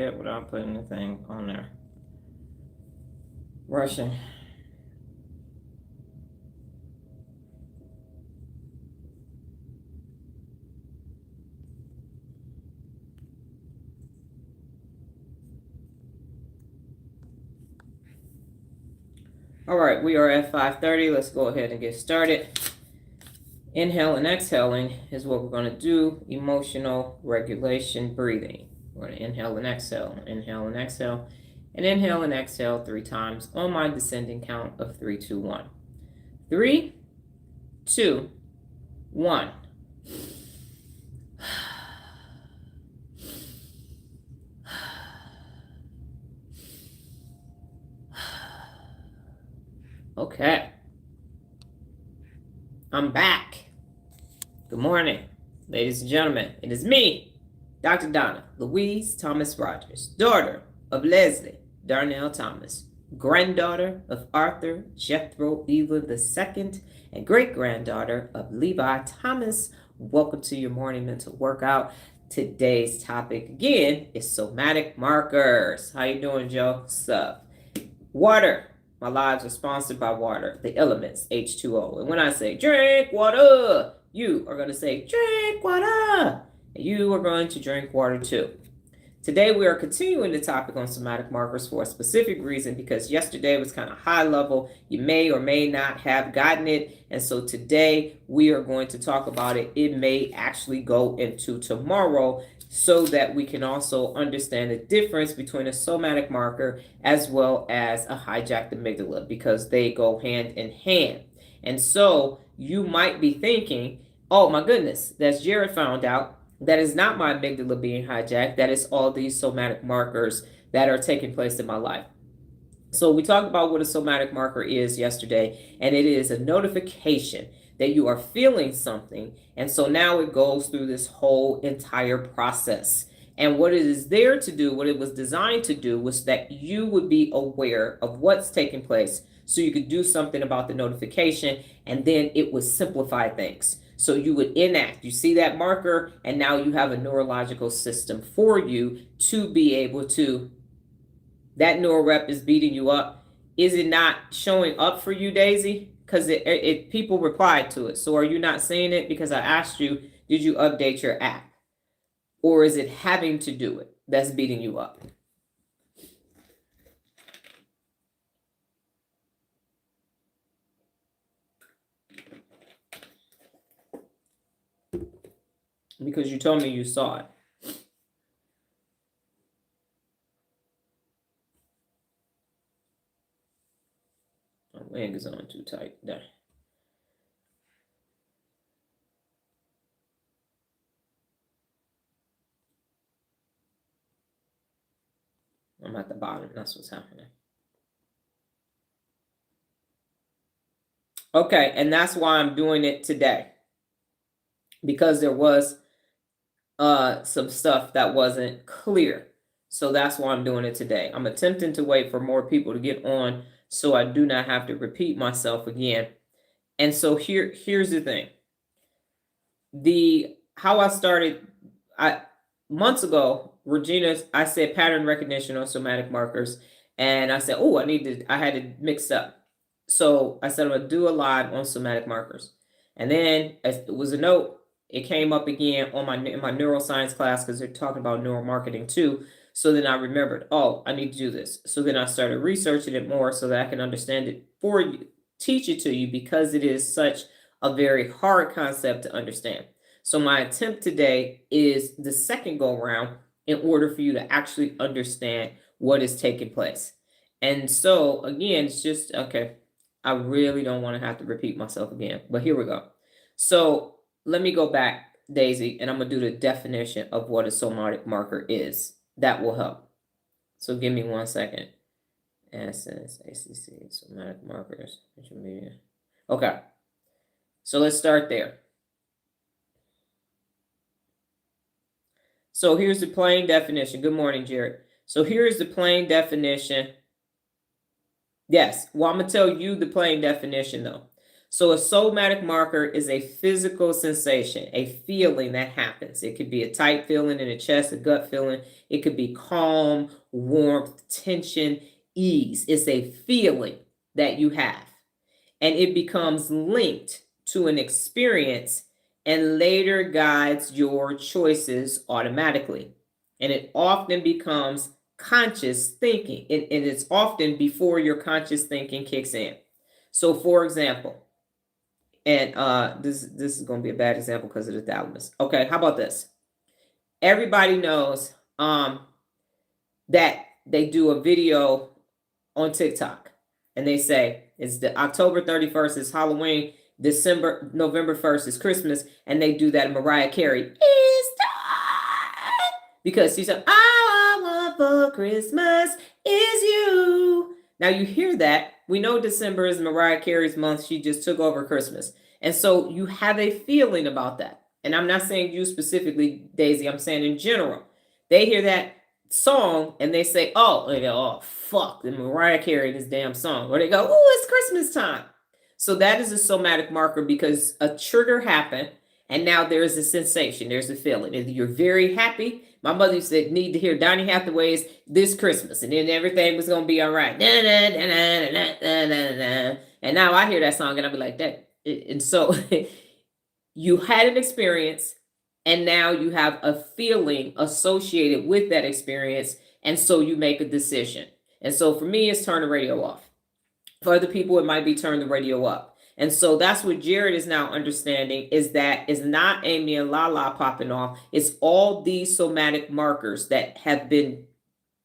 it without putting the thing on there. Russian. All right, we are at 5:30. Let's go ahead and get started. Inhale and exhaling is what we're going to do. Emotional regulation breathing. We're going to inhale and exhale, inhale and exhale, and inhale and exhale 3 times on my descending count of 3, 2, 1. 3, 2, 1. Okay. I'm back. Good morning, ladies and gentlemen. It is me, Dr. Donna Thomas-Rodgers, daughter of Leslie Darnell Thomas, granddaughter of Arthur Jethro Evelyn II, and great-granddaughter of Levi Thomas. Welcome to your morning mental workout. Today's topic, again, is somatic markers. How you doing, Joe? Sup? Water. My lives are sponsored by water, the elements, H2O. And when I say drink water, you are going to say drink water. And you are going to drink water too. Today we are continuing the topic on somatic markers for a specific reason, because yesterday was kind of high level. You may or may not have gotten it. And so today we are going to talk about it. It may actually go into tomorrow, so that we can also understand the difference between a somatic marker as well as a hijacked amygdala, because they go hand in hand. And so you might be thinking, oh my goodness, that's Jared found out. That is not my amygdala being hijacked. That is all these somatic markers that are taking place in my life. So we talked about what a somatic marker is yesterday, and it is a notification that you are feeling something. And so now it goes through this whole entire process. And what it is there to do, what it was designed to do, was that you would be aware of what's taking place so you could do something about the notification, and then it would simplify things. So you would enact, you see that marker, and now you have a neurological system for you to be able to, that neural rep is beating you up. Is it not showing up for you, Daisy? Because it people replied to it. So are you not seeing it? Because I asked you, did you update your app? Or is it having to do it that's beating you up? Because you told me you saw it. My leg is on too tight there. I'm at the bottom. That's what's happening. Okay, and that's why I'm doing it today. Because there was some stuff that wasn't clear. So that's why I'm doing it today. I'm attempting to wait for more people to get on so I do not have to repeat myself again. And so here's the thing. How I started, months ago, Regina, I said pattern recognition on somatic markers. And I said, oh, I had to mix up. So I said, I'm going to do a live on somatic markers. And then it was a note. It came up again in my neuroscience class, because they're talking about neuromarketing too. So then I remembered, oh, I need to do this. So then I started researching it more so that I can understand it for you, teach it to you, because it is such a very hard concept to understand. So my attempt today is the second go around in order for you to actually understand what is taking place. And so again, it's just, okay, I really don't want to have to repeat myself again, but here we go. So let me go back, Daisy, and I'm going to do the definition of what a somatic marker is. That will help. So give me 1 second. Essence, ACC, somatic markers, intermediate. Okay. So let's start there. So here's the plain definition. Good morning, Jared. So here's the plain definition. Yes. Well, I'm going to tell you the plain definition, though. So a somatic marker is a physical sensation, a feeling that happens. It could be a tight feeling in the chest, a gut feeling. It could be calm, warmth, tension, ease. It's a feeling that you have. And it becomes linked to an experience and later guides your choices automatically. And it often becomes conscious thinking. And it's often before your conscious thinking kicks in. So for example, and this is going to be a bad example because of the thalamus. Okay, how about this? Everybody knows that they do a video on TikTok and they say it's the October 31st is Halloween, November 1st is Christmas, and they do that Mariah Carey is time because she said, "All I want for Christmas is you." Now you hear that. We know December is Mariah Carey's month. She just took over Christmas. And so you have a feeling about that. And I'm not saying you specifically, Daisy. I'm saying in general. They hear that song and they say, oh, fuck, the Mariah Carey this damn song. Or they go, oh, it's Christmas time. So that is a somatic marker because a trigger happened and now there is a sensation. There's a feeling. Either you're very happy. My mother used to need to hear Donny Hathaway's This Christmas, and then everything was going to be all right. And now I hear that song, and I'll be like, that. And so you had an experience, and now you have a feeling associated with that experience, and so you make a decision. And so for me, it's turn the radio off. For other people, it might be turn the radio up. And so that's what Jared is now understanding, is that it's not Amy and Lala popping off. It's all these somatic markers that have been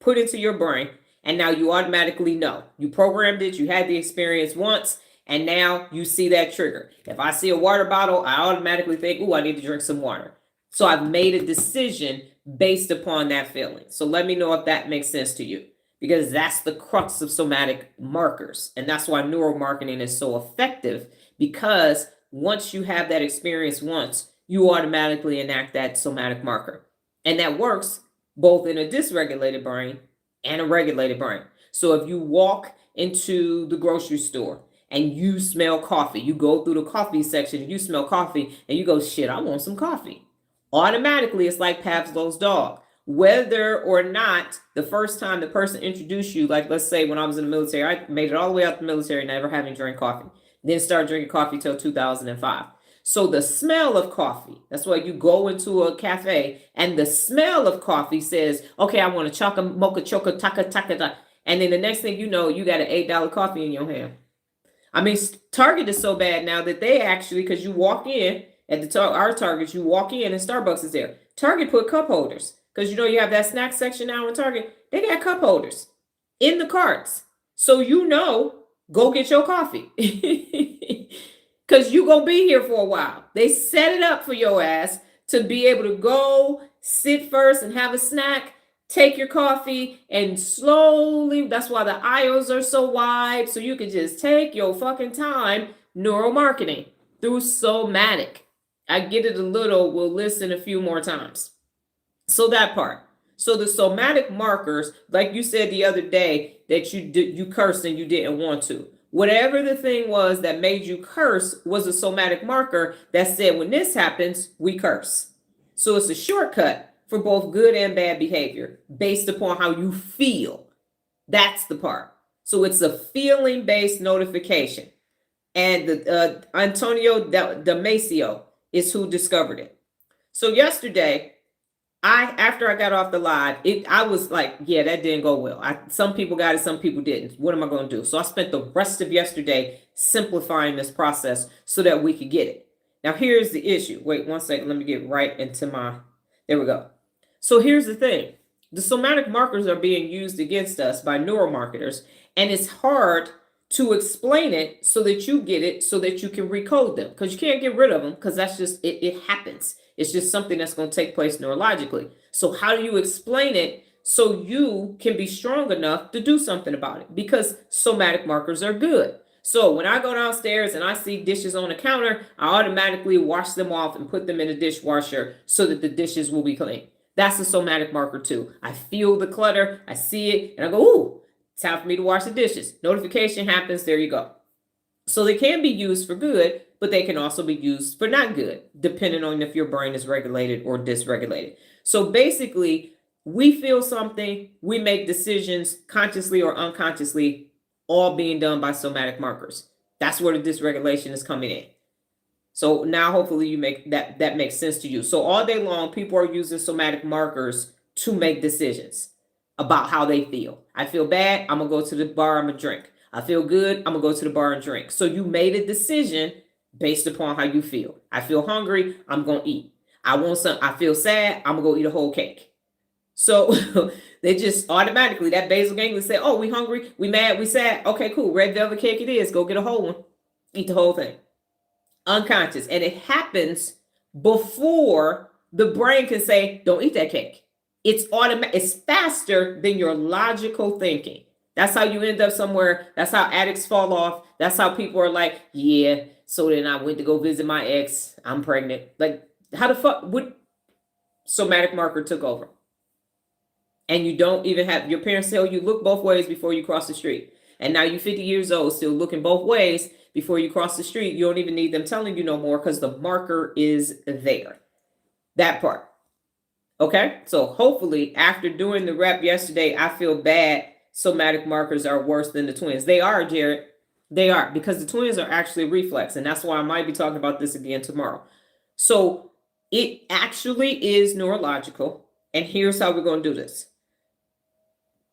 put into your brain. And now you automatically know. You programmed it. You had the experience once. And now you see that trigger. If I see a water bottle, I automatically think, oh, I need to drink some water. So I've made a decision based upon that feeling. So let me know if that makes sense to you. Because that's the crux of somatic markers. And that's why neuromarketing is so effective, because once you have that experience once, you automatically enact that somatic marker. And that works both in a dysregulated brain and a regulated brain. So if you walk into the grocery store and you smell coffee, you go through the coffee section and you smell coffee and you go, shit, I want some coffee. Automatically, it's like Pavlov's dog. Whether or not the first time the person introduced you, like let's say when I was in the military, I made it all the way out the military, never having drank coffee. Then started drinking coffee till 2005. So the smell of coffee, that's why you go into a cafe and the smell of coffee says, okay, I want a chocolate mocha choco taka. And then the next thing you know, you got an $8 coffee in your hand. I mean, Target is so bad now that they actually, because you walk in at our Targets, you walk in and Starbucks is there. Target put cup holders. Because you know you have that snack section now in Target. They got cup holders in the carts. So you know, go get your coffee. Because you're going to be here for a while. They set it up for your ass to be able to go sit first and have a snack, take your coffee, and slowly, that's why the aisles are so wide, so you can just take your fucking time neuromarketing through somatic. I get it a little, we'll listen a few more times. So that part. So the somatic markers, like you said the other day, that you cursed and you didn't want to. Whatever the thing was that made you curse was a somatic marker that said when this happens, we curse. So it's a shortcut for both good and bad behavior based upon how you feel. That's the part. So it's a feeling-based notification. And Antonio Damasio is who discovered it. So yesterday, after I got off the live, I was like, yeah, that didn't go well. Some people got it, some people didn't. What am I going to do? So I spent the rest of yesterday simplifying this process so that we could get it. Now, here's the issue. Wait 1 second. Let me get right into there we go. So here's the thing. The somatic markers are being used against us by neuromarketers, and it's hard to explain it so that you get it, so that you can recode them, because you can't get rid of them, because that's just, it happens. It's just something that's going to take place neurologically. So how do you explain it so you can be strong enough to do something about it? Because somatic markers are good. So when I go downstairs and I see dishes on the counter, I automatically wash them off and put them in the dishwasher so that the dishes will be clean. That's a somatic marker too. I feel the clutter, I see it, and I go, ooh, it's time for me to wash the dishes. Notification happens, there you go. So they can be used for good, but they can also be used for not good, depending on if your brain is regulated or dysregulated. So basically, we feel something, we make decisions consciously or unconsciously, all being done by somatic markers. That's where the dysregulation is coming in. So now hopefully you make that makes sense to you. So all day long, people are using somatic markers to make decisions about how they feel. I feel bad, I'm gonna go to the bar, I'm gonna drink. I feel good, I'm gonna go to the bar and drink. So you made a decision based upon how you feel. I feel hungry, I'm gonna eat. I feel sad, I'm gonna go eat a whole cake. So they just automatically, that basal ganglia say, oh, we hungry, we mad, we sad. Okay, cool, red velvet cake it is. Go get a whole one. Eat the whole thing. Unconscious. And it happens before the brain can say, don't eat that cake. It's automatic. It's faster than your logical thinking. That's how you end up somewhere. That's how addicts fall off. That's how people are like, yeah, so then I went to go visit my ex. I'm pregnant. Like, how the fuck would somatic marker took over? And you don't even have, your parents tell you look both ways before you cross the street. And now you're 50 years old, still looking both ways before you cross the street. You don't even need them telling you no more because the marker is there. That part. Okay, so hopefully after doing the rep yesterday, I feel bad. Somatic markers are worse than the twins. They are, Jared. They are, because the twins are actually reflex. And that's why I might be talking about this again tomorrow. So it actually is neurological. And here's how we're going to do this.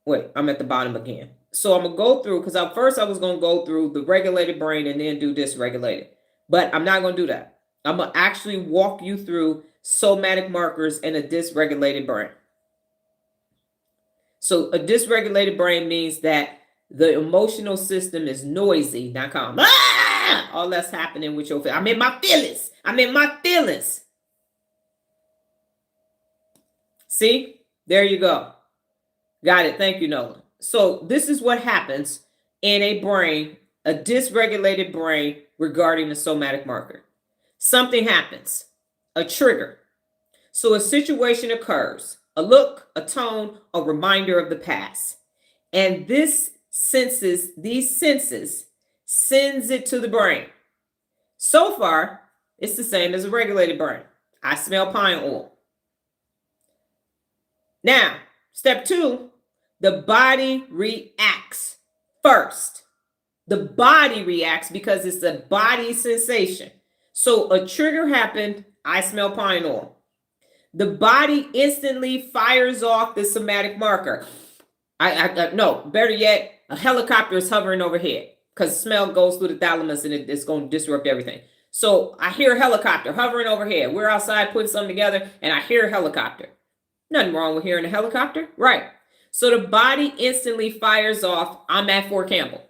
Wait, I'm at the bottom again. So I'm going to go through, because at first I was going to go through the regulated brain and then do dysregulated. But I'm not going to do that. I'm going to actually walk you through somatic markers in a dysregulated brain. So a dysregulated brain means that the emotional system is noisy, not calm. Ah! All that's happening with your feelings. I'm in my feelings. I'm in my feelings. See? There you go. Got it. Thank you, Nola. So this is what happens in a brain, a dysregulated brain regarding the somatic marker. Something happens, a trigger. So a situation occurs, a look, a tone, a reminder of the past. And these senses sends it to the brain. So far, it's the same as a regulated brain. I smell pine oil. Now, step 2, the body reacts first. The body reacts because it's a body sensation. So a trigger happened, I smell pine oil. The body instantly fires off the somatic marker. No, better yet, a helicopter is hovering overhead because smell goes through the thalamus and it's going to disrupt everything. So I hear a helicopter hovering overhead. We're outside putting something together and I hear a helicopter. Nothing wrong with hearing a helicopter, right? So the body instantly fires off, I'm at Fort Campbell.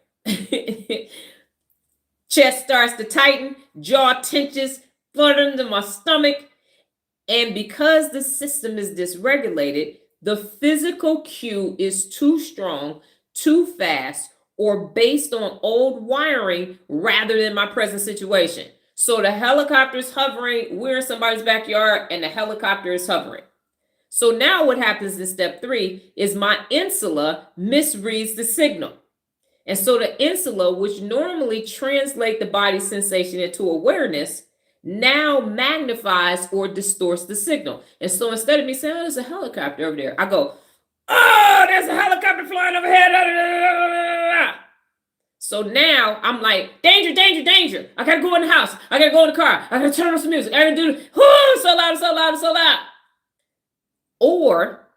Chest starts to tighten, jaw tenses, blood under my stomach. And because the system is dysregulated, the physical cue is too strong, too fast, or based on old wiring rather than my present situation. So the helicopter is hovering, we're in somebody's backyard, and the helicopter is hovering. So now what happens in step 3 is my insula misreads the signal. And so the insula, which normally translate the body sensation into awareness, now magnifies or distorts the signal. And so instead of me saying, oh, there's a helicopter over there, I go, oh, there's a helicopter flying overhead. So now I'm like, danger, danger, danger. I gotta go in the house. I gotta go in the car. I gotta turn on some music. I gotta do so loud, so loud, so loud. Or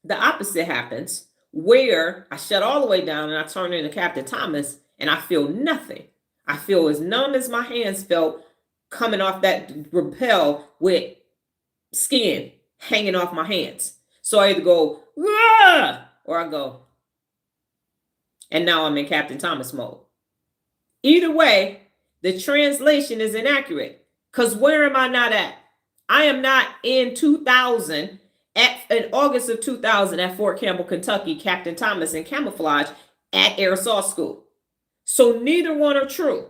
the opposite happens, where I shut all the way down and I turn into Captain Thomas and I feel nothing. I feel as numb as my hands felt coming off that rappel with skin hanging off my hands. So I either go, ah! Or I go, and now I'm in Captain Thomas mode. Either way, the translation is inaccurate. Because where am I not at? I am not in 2000, in August of 2000 at Fort Campbell, Kentucky, Captain Thomas in camouflage at Air Assault School. So neither one are true.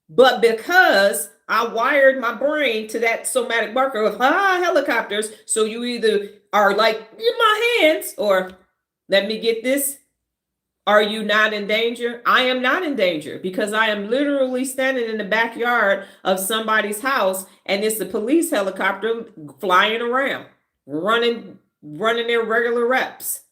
But because I wired my brain to that somatic marker of helicopters, so you either are like in my hands or let me get this Are you not in danger? I am not in danger because I am literally standing in the backyard of somebody's house and it's the police helicopter flying around, running their regular reps.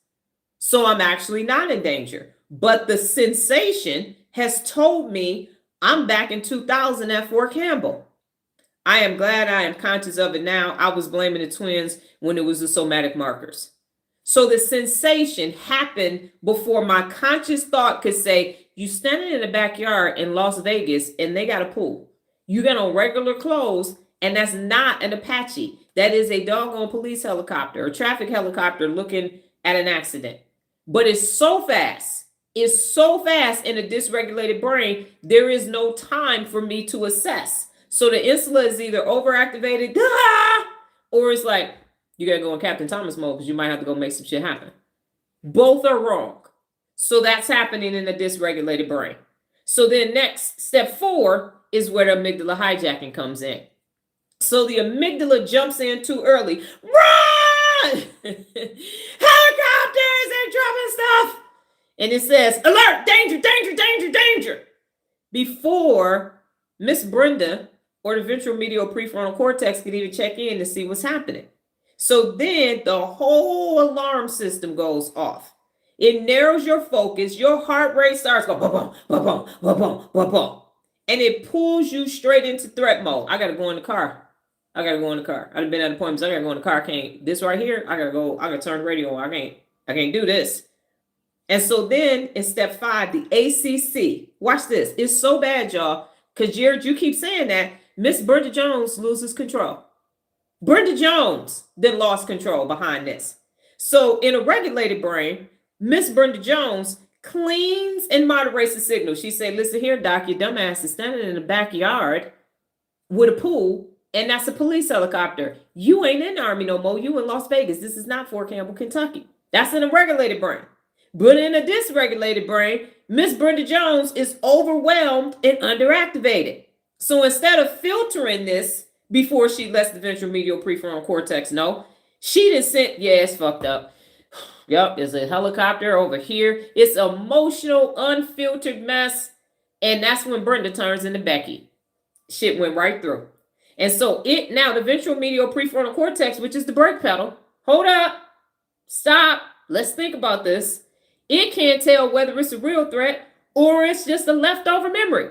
So I'm actually not in danger. But the sensation has told me I'm back in 2000 at Fort Campbell. I am glad I am conscious of it now. I was blaming the twins when it was the somatic markers. So the sensation happened before my conscious thought could say, you standing in the backyard in Las Vegas and they got a pool. You got on regular clothes and that's not an Apache. That is a doggone police helicopter or traffic helicopter looking at an accident. But it's so fast. It's so fast in a dysregulated brain, there is no time for me to assess. So the insula is either overactivated, or it's like, you got to go in Captain Thomas mode because you might have to go make some shit happen. Both are wrong. So that's happening in the dysregulated brain. So then next, step 4 is where the amygdala hijacking comes in. So the amygdala jumps in too early. Run! Helicopters, they're dropping stuff. And it says, alert, danger, danger, danger, danger. Before Miss Brenda or the ventral medial prefrontal cortex could even check in to see what's happening. So then the whole alarm system goes off. It narrows your focus. Your heart rate starts going boom, boom, boom, boom, boom, boom, boom. And it pulls you straight into threat mode. I got to go in the car. I've been at appointments. I got to go in the car. I can't. This right here, I got to turn the radio on. I can't do this. And so then in step 5, the ACC. Watch this. It's so bad, y'all, because Jared, you keep saying that. Miss Brenda Jones loses control. Brenda Jones then lost control behind this. So in a regulated brain, Miss Brenda Jones cleans and moderates the signal. She said, listen here, doc, your dumbass is standing in the backyard with a pool, and that's a police helicopter. You ain't in the Army no more. You in Las Vegas. This is not Fort Campbell, Kentucky. That's in a regulated brain. But in a dysregulated brain, Miss Brenda Jones is overwhelmed and underactivated. So instead of filtering this before she lets the ventral medial prefrontal cortex know, she just sent, yeah, it's fucked up. Yep, there's a helicopter over here. It's emotional, unfiltered mess. And that's when Brenda turns into Becky. Shit went right through. And so now the ventral medial prefrontal cortex, which is the brake pedal, hold up, stop, let's think about this. It can't tell whether it's a real threat or it's just a leftover memory.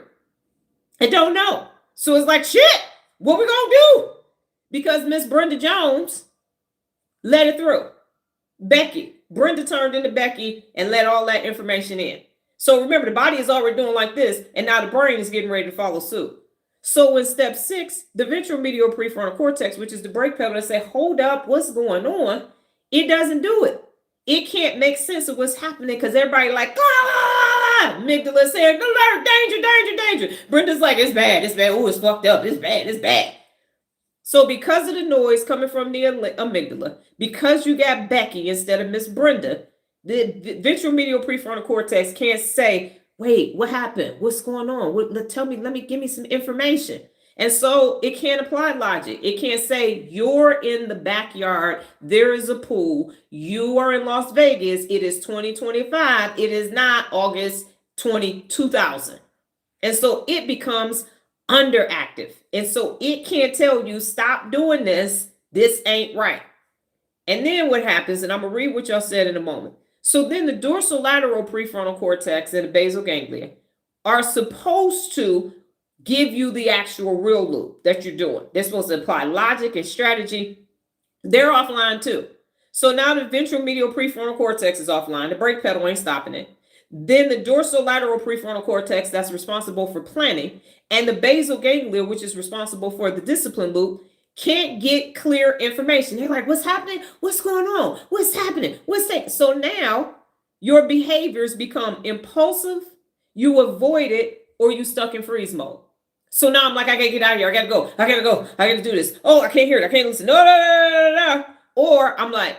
It don't know. So it's like, shit, what we gonna do? Because Miss Brenda Jones let it through. Brenda turned into Becky and let all that information in. So remember, the body is already doing like this, and now the brain is getting ready to follow suit. So in step 6, the ventral medial prefrontal cortex, which is the brake pedal, to say, hold up, what's going on? It doesn't do it. It can't make sense of what's happening because everybody like, amygdala saying, alert, danger, danger, danger. Brenda's like, it's bad, it's bad. Oh, it's fucked up, it's bad, it's bad. So because of the noise coming from the amygdala, because you got Becky instead of Miss Brenda, the ventral medial prefrontal cortex can't say, wait, what happened? What's going on? Tell me, give me some information. And so it can't apply logic. It can't say you're in the backyard. There is a pool. You are in Las Vegas. It is 2025. It is not August 2000. And so it becomes underactive. And so it can't tell you, stop doing this. This ain't right. And then what happens, and I'm going to read what y'all said in a moment. So then the dorsolateral prefrontal cortex and the basal ganglia are supposed to give you the actual real loop that you're doing. They're supposed to apply logic and strategy. They're offline too. So now the ventral medial prefrontal cortex is offline. The brake pedal ain't stopping it. Then the dorsolateral prefrontal cortex, that's responsible for planning, and the basal ganglia, which is responsible for the discipline loop, can't get clear information. They're like, what's happening? What's going on? What's happening? What's that? So now your behaviors become impulsive, you avoid it, or you stuck in freeze mode. So now I'm like, I gotta get out of here. I gotta go. I gotta do this. Oh, I can't hear it. I can't listen. No. Or I'm like,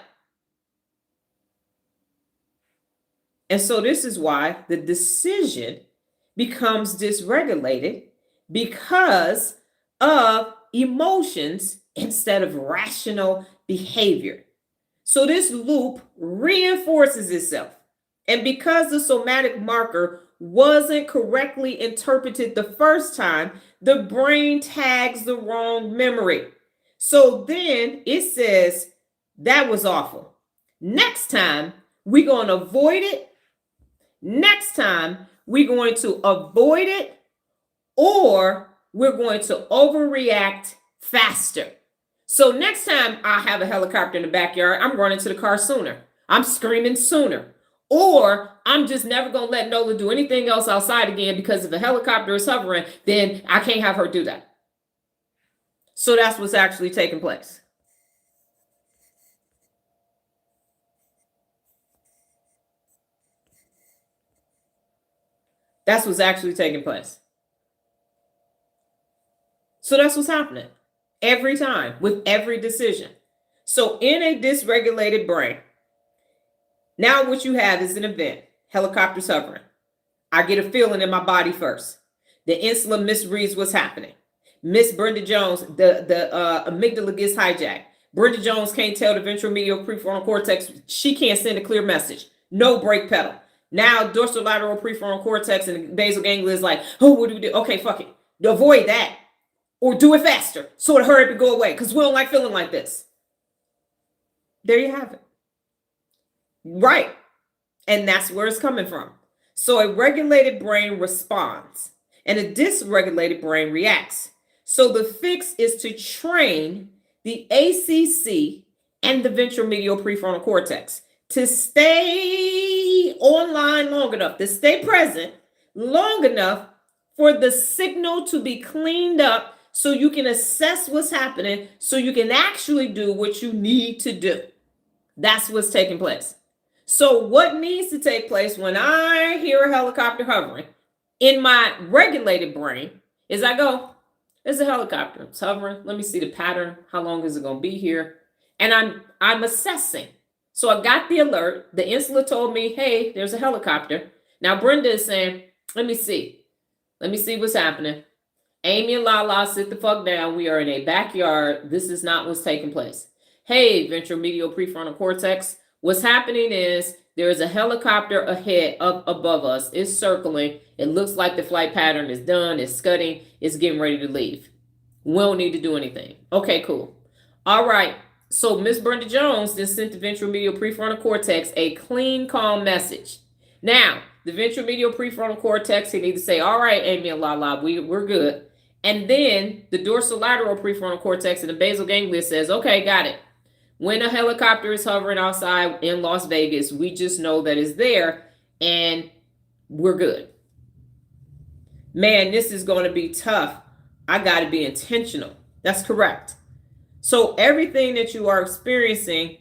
and so this is why the decision becomes dysregulated because of emotions instead of rational behavior. So this loop reinforces itself. And because the somatic marker wasn't correctly interpreted the first time, the brain tags the wrong memory. So then it says, that was awful. Next time, we're going to avoid it. Next time, we're going to avoid it, or we're going to overreact faster. So next time I have a helicopter in the backyard, I'm running to the car sooner. I'm screaming sooner. Or I'm just never going to let Nola do anything else outside again, because if a helicopter is hovering, then I can't have her do that. So that's what's actually taking place. That's what's actually taking place. So that's what's happening every time with every decision. So in a dysregulated brain, now what you have is an event, helicopters hovering. I get a feeling in my body first. The insula misreads what's happening. Miss Brenda Jones, the amygdala gets hijacked. Brenda Jones can't tell the ventromedial prefrontal cortex. She can't send a clear message. No brake pedal. Now dorsolateral prefrontal cortex and basal ganglia is like, oh, what do we do? Okay, fuck it. Avoid that. Or do it faster. So it hurry up and go away, because we don't like feeling like this. There you have it. Right. And that's where it's coming from. So a regulated brain responds and a dysregulated brain reacts. So the fix is to train the ACC and the ventromedial prefrontal cortex to stay online long enough, to stay present long enough for the signal to be cleaned up, so you can assess what's happening, so you can actually do what you need to do. That's what's taking place. So what needs to take place when I hear a helicopter hovering in my regulated brain is I go, there's a helicopter, it's hovering. Let me see the pattern. How long is it going to be here? And I'm assessing. So I got the alert. The insula told me, hey, there's a helicopter. Now Brenda is saying, let me see what's happening. Amy and Lala, sit the fuck down. We are in a backyard. This is not what's taking place. Hey, ventromedial prefrontal cortex. What's happening is there is a helicopter ahead up above us. It's circling. It looks like the flight pattern is done. It's scudding. It's getting ready to leave. We don't need to do anything. Okay, cool. All right. So Miss Brenda Jones then sent the ventromedial prefrontal cortex a clean, calm message. Now, the ventromedial prefrontal cortex can either say, all right, Amy and Lala, we're good. And then the dorsolateral prefrontal cortex and the basal ganglia says, okay, got it. When a helicopter is hovering outside in Las Vegas, we just know that it's there and we're good. Man, this is going to be tough. I got to be intentional. That's correct. So everything that you are experiencing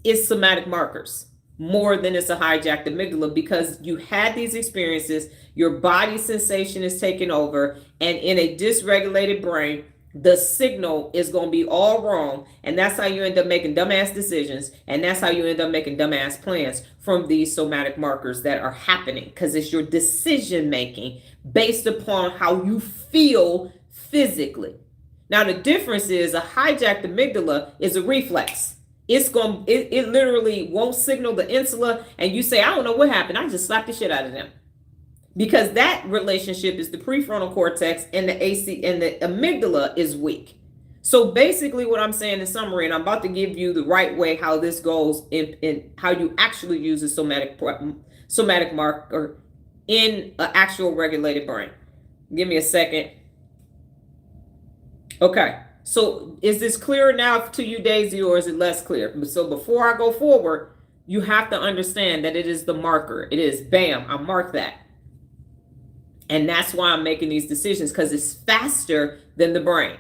is somatic markers more than it's a hijacked amygdala, because you had these experiences, your body sensation is taking over, and in a dysregulated brain, the signal is going to be all wrong. And that's how you end up making dumbass decisions. And that's how you end up making dumbass plans from these somatic markers that are happening, because it's your decision making based upon how you feel physically. Now, the difference is a hijacked amygdala is a reflex. It literally won't signal the insula, and you say, I don't know what happened. I just slapped the shit out of them. Because that relationship is the prefrontal cortex, and the AC and the amygdala is weak. So basically what I'm saying in summary, and I'm about to give you the right way how this goes in how you actually use a somatic marker in an actual regulated brain. Give me a second. Okay. So is this clear enough to you, Daisy, or is it less clear? So before I go forward, you have to understand that it is the marker. It is, bam, I mark that. And that's why I'm making these decisions, because it's faster than the brain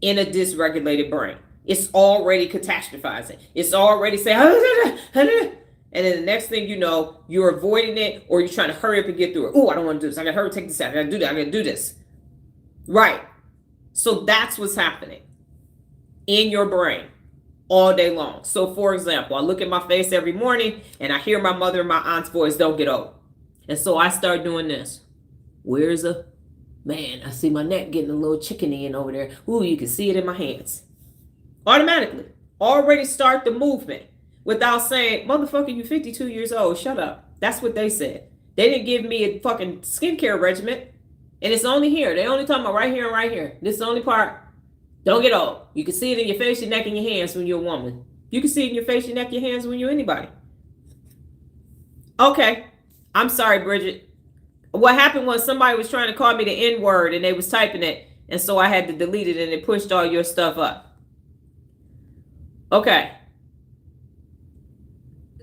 in a dysregulated brain. It's already catastrophizing. It's already saying, and then the next thing you know, you're avoiding it, or you're trying to hurry up and get through it. Oh, I don't want to do this. I got to hurry, take this out. I got to do that. I got to do this. Right. So that's what's happening in your brain all day long. So for example, I look at my face every morning and I hear my mother and my aunt's voice, don't get old. And so I start doing this. Where's a man? I see my neck getting a little chickeny in over there. Ooh, you can see it in my hands. Automatically. Already start the movement without saying, motherfucker, you 52 years old. Shut up. That's what they said. They didn't give me a fucking skincare regimen. And it's only here. They only talking about right here and right here. This is the only part. Don't get old. You can see it in your face, your neck, and your hands when you're a woman. You can see it in your face, your neck, your hands when you're anybody. Okay. I'm sorry, Bridget. What happened was somebody was trying to call me the N-word and they was typing it. And so I had to delete it and it pushed all your stuff up. Okay.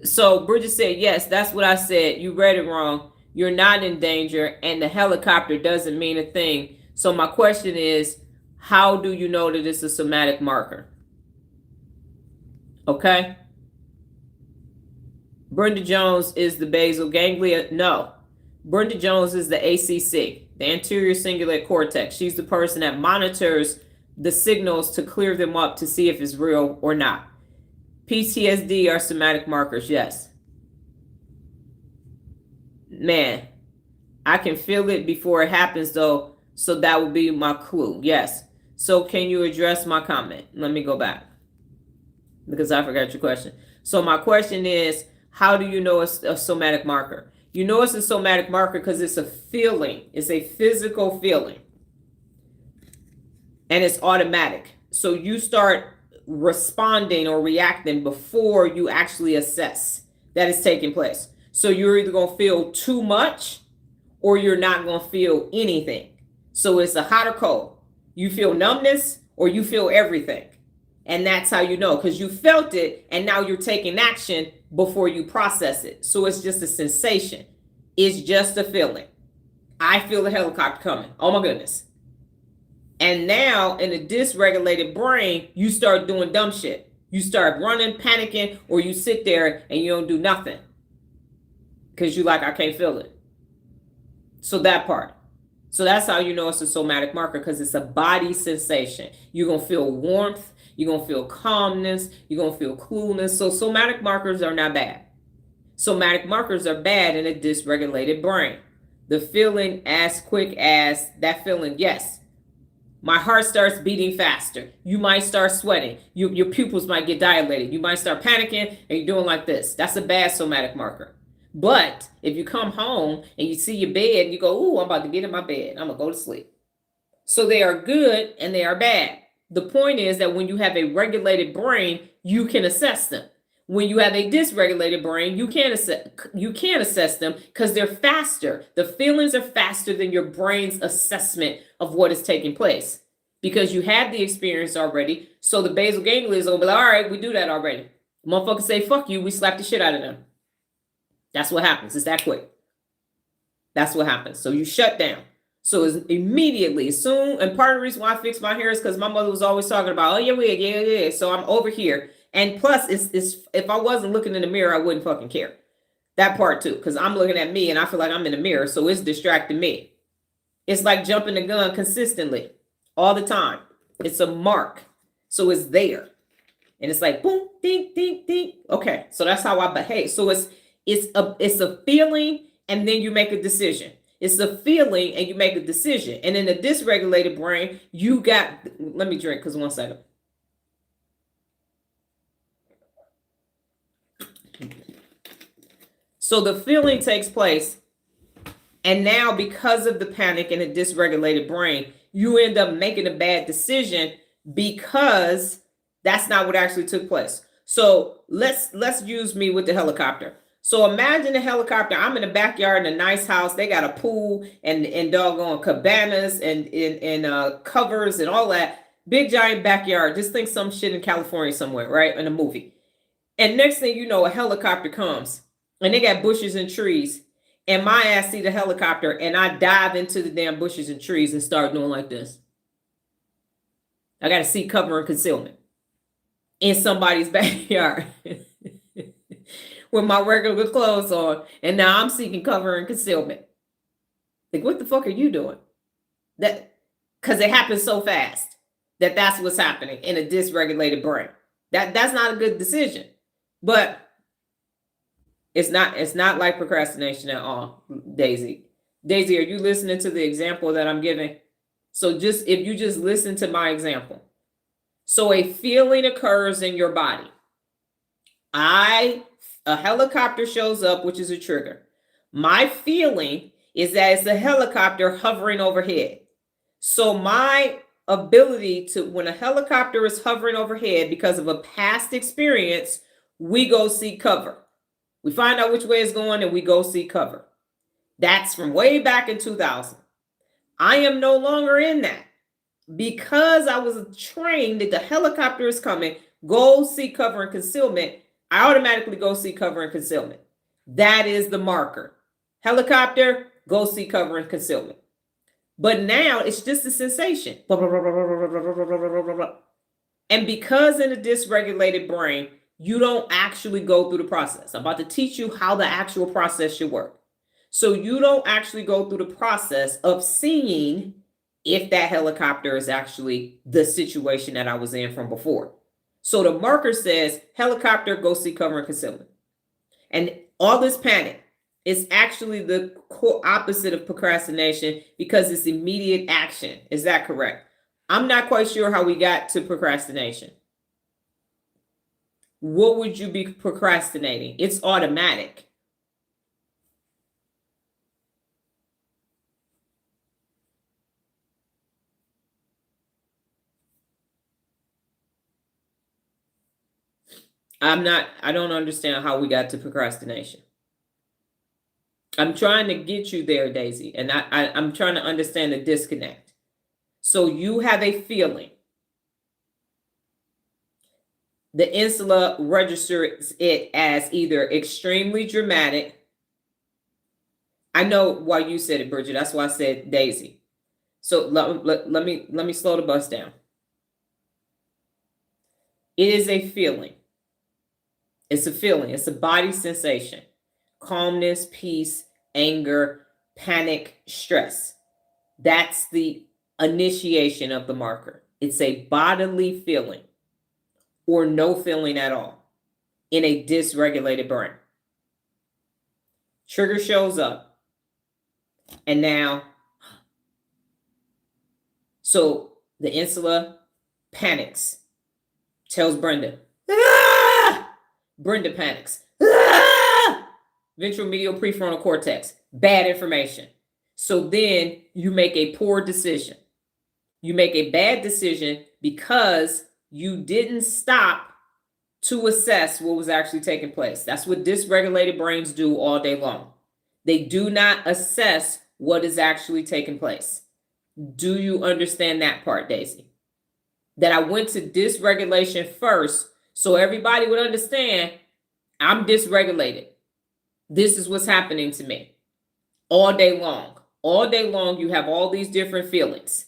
So Bridget said, yes, that's what I said. You read it wrong. You're not in danger and the helicopter doesn't mean a thing. So my question is, how do you know that it's a somatic marker? Okay. Brenda Jones is the basal ganglia. No. Brenda Jones is the ACC, the anterior cingulate cortex. She's the person that monitors the signals to clear them up to see if it's real or not. PTSD are somatic markers, yes. Man, I can feel it before it happens though, so that would be my clue, yes. So can you address my comment? Let me go back because I forgot your question. So my question is, how do you know it's a somatic marker? You know it's a somatic marker because it's a feeling. It's a physical feeling. And it's automatic. So you start responding or reacting before you actually assess that it's taking place. So you're either going to feel too much or you're not going to feel anything. So it's a hot or cold. You feel numbness or you feel everything. And that's how you know, because you felt it and now you're taking action before you process it. So it's just a sensation. It's just a feeling. I feel the helicopter coming. Oh my goodness. And now in a dysregulated brain, you start doing dumb shit. You start running, panicking, or you sit there and you don't do nothing. Because you like, I can't feel it. So that part. So that's how you know it's a somatic marker, because it's a body sensation. You're going to feel warmth. You're going to feel calmness. You're going to feel coolness. So somatic markers are not bad. Somatic markers are bad in a dysregulated brain. The feeling as quick as that feeling, yes. My heart starts beating faster. You might start sweating. Your pupils might get dilated. You might start panicking and you're doing like this. That's a bad somatic marker. But if you come home and you see your bed and you go, ooh, I'm about to get in my bed. I'm going to go to sleep. So they are good and they are bad. The point is that when you have a regulated brain, you can assess them. When you have a dysregulated brain, you can't assess them because they're faster. The feelings are faster than your brain's assessment of what is taking place because you have the experience already. So the basal ganglia is going to be like, all right, we do that already. Motherfuckers say, fuck you. We slap the shit out of them. That's what happens. It's that quick. That's what happens. So you shut down. So it's immediately, soon, and part of the reason why I fixed my hair is because my mother was always talking about, oh, yeah, wig, yeah. So I'm over here. And plus, it's if I wasn't looking in the mirror, I wouldn't fucking care. That part too, because I'm looking at me and I feel like I'm in the mirror, so it's distracting me. It's like jumping the gun consistently, all the time. It's a mark, so it's there. And it's like, boom, ding, ding, ding. Okay, so that's how I behave. So it's a feeling, and then you make a decision. It's a feeling, and you make a decision. And in a dysregulated brain, you got, let me drink, because 1 second. So the feeling takes place. And now because of the panic and a dysregulated brain, you end up making a bad decision because that's not what actually took place. So let's use me with the helicopter. So imagine a helicopter. I'm in the backyard in a nice house. They got a pool and doggone cabanas and covers and all that. Big giant backyard. Just think some shit in California somewhere, right? In a movie. And next thing you know, a helicopter comes and they got bushes and trees. And my ass see the helicopter and I dive into the damn bushes and trees and start doing like this. I got to seek cover and concealment in somebody's backyard with my regular clothes on. And now I'm seeking cover and concealment. Like, what the fuck are you doing? That, because it happens so fast that's what's happening in a dysregulated brain. That's not a good decision. But it's not like procrastination at all, Daisy. Daisy, are you listening to the example that I'm giving? So if you just listen to my example. So a feeling occurs in your body. A helicopter shows up, which is a trigger. My feeling is that it's a helicopter hovering overhead. So my ability to, when a helicopter is hovering overhead because of a past experience, we go seek cover. We find out which way it's going and we go seek cover. That's from way back in 2000. I am no longer in that. Because I was trained that the helicopter is coming, go seek cover and concealment, I automatically go seek cover and concealment. That is the marker. Helicopter, go seek cover and concealment. But now it's just a sensation. And because in a dysregulated brain, you don't actually go through the process. I'm about to teach you how the actual process should work. So you don't actually go through the process of seeing if that helicopter is actually the situation that I was in from before. So the marker says, helicopter, go seek cover and concealment. And all this panic is actually the opposite of procrastination because it's immediate action. Is that correct? I'm not quite sure how we got to procrastination. What would you be procrastinating? It's automatic. I don't understand how we got to procrastination. I'm trying to get you there, Daisy, and I'm trying to understand the disconnect. So you have a feeling. The insula registers it as either extremely dramatic. I know why you said it, Bridget. That's why I said Daisy. So let me slow the bus down. It is a feeling. It's a feeling. It's a body sensation. Calmness, peace, anger, panic, stress. That's the initiation of the marker. It's a bodily feeling or no feeling at all in a dysregulated brain. Trigger shows up. And now, so the insula panics, tells Brenda, ah! Brenda panics, ah! Ventral medial prefrontal cortex, bad information. So then you make a poor decision. You make a bad decision because you didn't stop to assess what was actually taking place. That's what dysregulated brains do all day long. They do not assess what is actually taking place. Do you understand that part, Daisy? That I went to dysregulation first so everybody would understand I'm dysregulated. This is what's happening to me all day long. All day long, you have all these different feelings.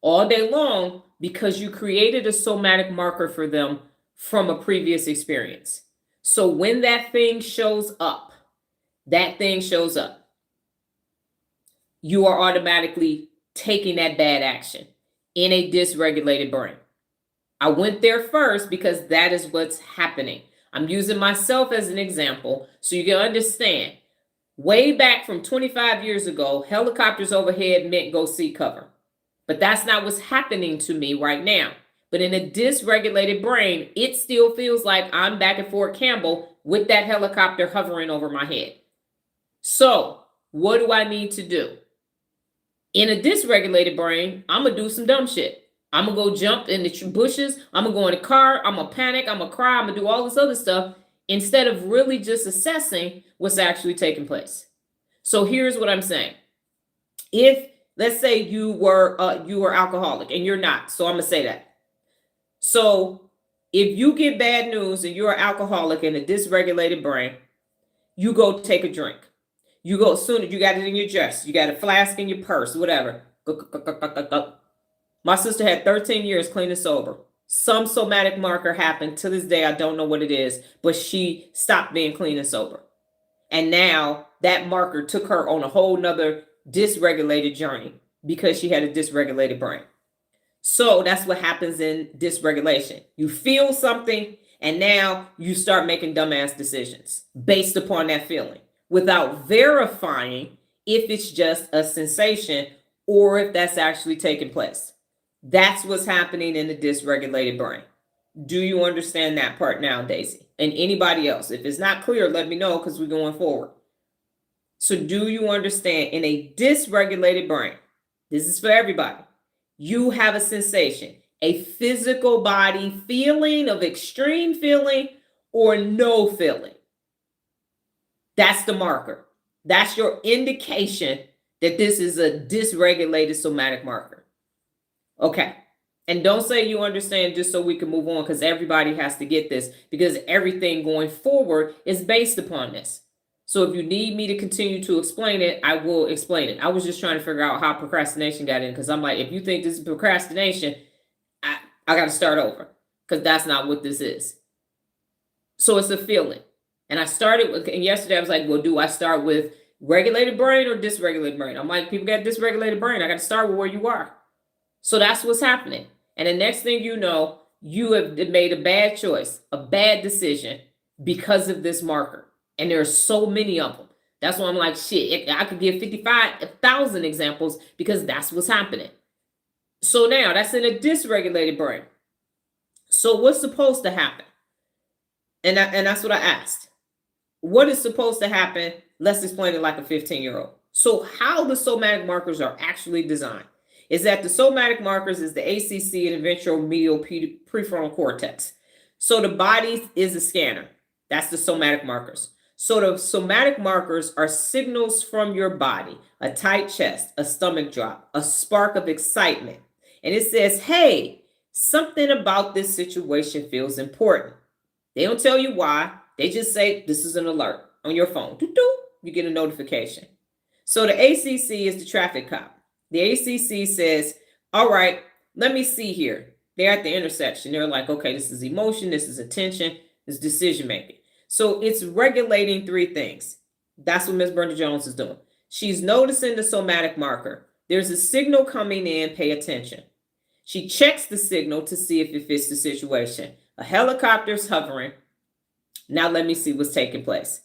All day long, because you created a somatic marker for them from a previous experience. So when that thing shows up, you are automatically taking that bad action in a dysregulated brain. I went there first because that is what's happening. I'm using myself as an example so you can understand. Way back from 25 years ago, helicopters overhead meant go seek cover. But that's not what's happening to me right now. But in a dysregulated brain, it still feels like I'm back at Fort Campbell with that helicopter hovering over my head. So what do I need to do? In a dysregulated brain, I'm going to do some dumb shit. I'm going to go jump in the bushes. I'm going to go in the car. I'm going to panic. I'm going to cry. I'm going to do all this other stuff instead of really just assessing what's actually taking place. So here's what I'm saying. If, let's say you were alcoholic and you're not, so I'm going to say that. So if you get bad news and you're alcoholic in a dysregulated brain, you go take a drink. You go soon as you got it in your dress, you got a flask in your purse, whatever. My sister had 13 years clean and sober. Some somatic marker happened. To this day, I don't know what it is, but she stopped being clean and sober. And now that marker took her on a whole nother dysregulated journey because she had a dysregulated brain. So that's what happens in dysregulation. You feel something and now you start making dumbass decisions based upon that feeling without verifying if it's just a sensation or if that's actually taking place. That's what's happening in the dysregulated brain. Do you understand that part now, Daisy? And anybody else? If it's not clear, let me know because we're going forward. So do you understand, in a dysregulated brain, this is for everybody, you have a sensation, a physical body feeling of extreme feeling or no feeling. That's the marker. That's your indication that this is a dysregulated somatic marker. Okay. And don't say you understand just so we can move on, because everybody has to get this, because everything going forward is based upon this. So if you need me to continue to explain it, I will explain it. I was just trying to figure out how procrastination got in, because I'm like, if you think this is procrastination, I got to start over, because that's not what this is. So it's a feeling. And I started with, and yesterday I was like, well, do I start with regulated brain or dysregulated brain? I'm like, people got dysregulated brain. I got to start with where you are. So that's what's happening. And the next thing you know, you have made a bad choice, a bad decision because of this marker. And there are so many of them. That's why I'm like, shit, I could give 55,000 examples, because that's what's happening. So now that's in a dysregulated brain. So what's supposed to happen? And that's what I asked. What is supposed to happen? Let's explain it like a 15-year-old. So how the somatic markers are actually designed is that the somatic markers is the ACC and the ventral medial prefrontal cortex. So the body is a scanner. That's the somatic markers. So the somatic markers are signals from your body, a tight chest, a stomach drop, a spark of excitement. And it says, hey, something about this situation feels important. They don't tell you why. They just say, this is an alert on your phone. You get a notification. So the ACC is the traffic cop. The ACC says, all right, let me see here. They're at the intersection. They're like, okay, this is emotion, this is attention, this is decision making. So it's regulating three things. That's what Ms. Brenda Jones is doing. She's noticing the somatic marker. There's a signal coming in, pay attention. She checks the signal to see if it fits the situation. A helicopter's hovering. Now let me see what's taking place.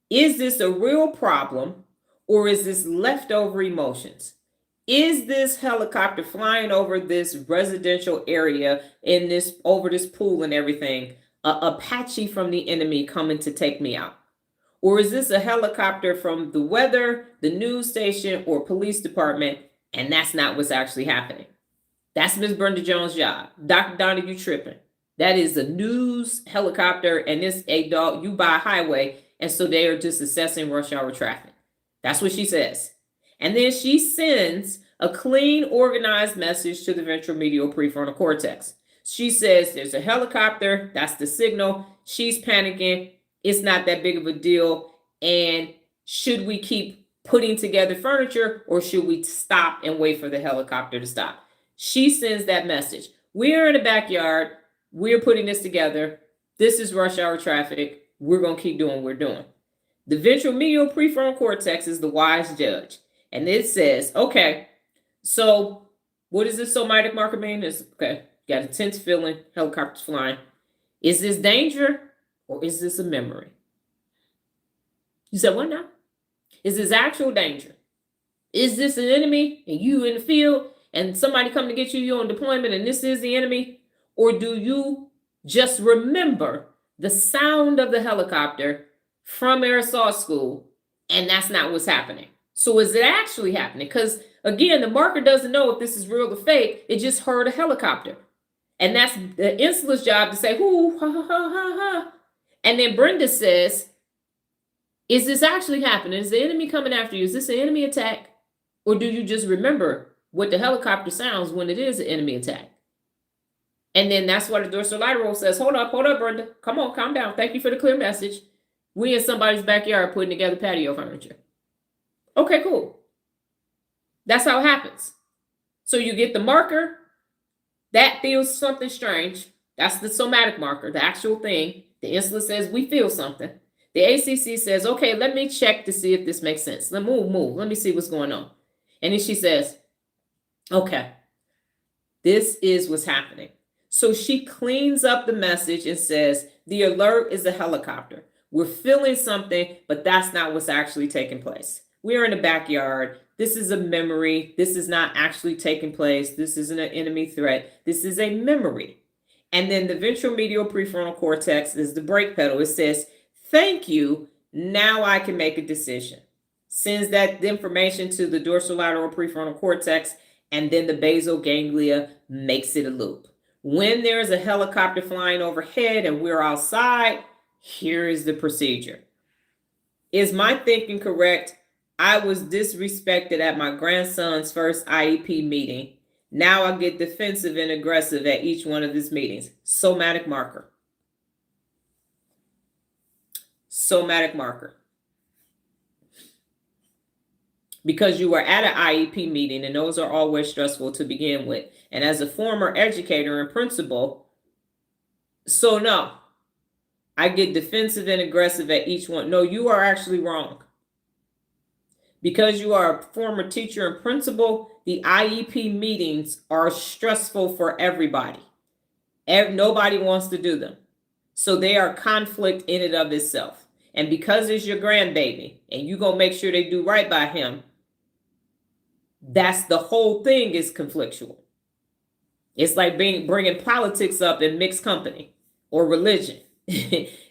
Is this a real problem, or is this leftover emotions? Is this helicopter flying over this residential area over this pool and everything, Apache from the enemy coming to take me out? Or is this a helicopter from the weather, the news station, or police department, and that's not what's actually happening? That's Ms. Brenda Jones' job. Dr. Donna, you tripping. That is a news helicopter, and it's a dog, you by a highway, and so they are just assessing rush hour traffic. That's what she says. And then she sends a clean, organized message to the ventral medial prefrontal cortex. She says there's a helicopter, that's the signal. She's panicking. It's not that big of a deal. And should we keep putting together furniture, or should we stop and wait for the helicopter to stop? She sends that message. We're in the backyard. We're putting this together. This is rush hour traffic. We're going to keep doing what we're doing. The ventral medial prefrontal cortex is the wise judge. And it says, okay, so what does this somatic marker mean? It's, okay, got a tense feeling, helicopter's flying. Is this danger, or is this a memory? You said, what now? Is this actual danger? Is this an enemy and you in the field and somebody come to get you, you're on deployment and this is the enemy? Or do you just remember the sound of the helicopter from air assault school, and that's not what's happening? So is it actually happening? Because again, the marker doesn't know if this is real or fake. It just heard a helicopter. And that's the insular's job to say, ooh, ha, ha, ha, ha, ha. And then Brenda says, is this actually happening? Is the enemy coming after you? Is this an enemy attack? Or do you just remember what the helicopter sounds when it is an enemy attack? And then that's why the dorsolateral says, hold up, Brenda. Come on, calm down. Thank you for the clear message. We in somebody's backyard putting together patio furniture. Okay, cool. That's how it happens. So you get the marker. That feels something strange. That's the somatic marker, the actual thing. The insular says we feel something. The ACC says, okay, let me check to see if this makes sense. Let me move. Let me see what's going on. And then she says, okay, this is what's happening. So she cleans up the message and says, the alert is a helicopter. We're feeling something, but that's not what's actually taking place. We're in the backyard. This is a memory. This is not actually taking place. This isn't an enemy threat. This is a memory. And then the ventral medial prefrontal cortex is the brake pedal. It says, thank you. Now I can make a decision. sends that information to the dorsolateral prefrontal cortex, and then the basal ganglia makes it a loop. When there's a helicopter flying overhead and we're outside, here is the procedure. Is my thinking correct? I was disrespected at my grandson's first IEP meeting. Now I get defensive and aggressive at each one of his meetings. Somatic marker. Somatic marker. Because you were at an IEP meeting, and those are always stressful to begin with. And as a former educator and principal, so no, I get defensive and aggressive at each one. No, you are actually wrong. Because you are a former teacher and principal, the IEP meetings are stressful for everybody. Nobody wants to do them. So they are conflict in and of itself. And because it's your grandbaby, and you're going to make sure they do right by him, that's the whole thing is conflictual. It's like bringing politics up in mixed company or religion.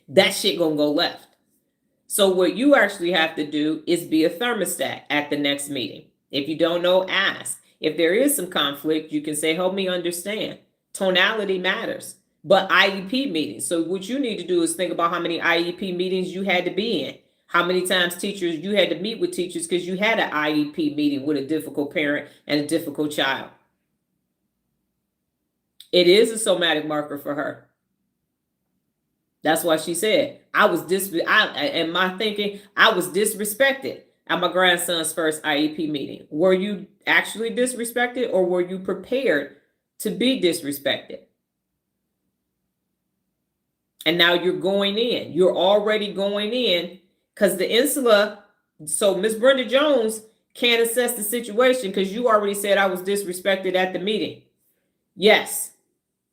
That shit gonna go left. So what you actually have to do is be a thermostat at the next meeting. If you don't know, ask. If there is some conflict, you can say, help me understand. Tonality matters. But IEP meetings. So what you need to do is think about how many IEP meetings you had to be in. How many times teachers you had to meet with teachers because you had an IEP meeting with a difficult parent and a difficult child. It is a somatic marker for her. That's why she said, I was in my thinking, I was disrespected at my grandson's first IEP meeting. Were you actually disrespected, or were you prepared to be disrespected? And now you're going in. You're already going in because the insula, so Miss Brenda Jones can't assess the situation because you already said I was disrespected at the meeting. Yes,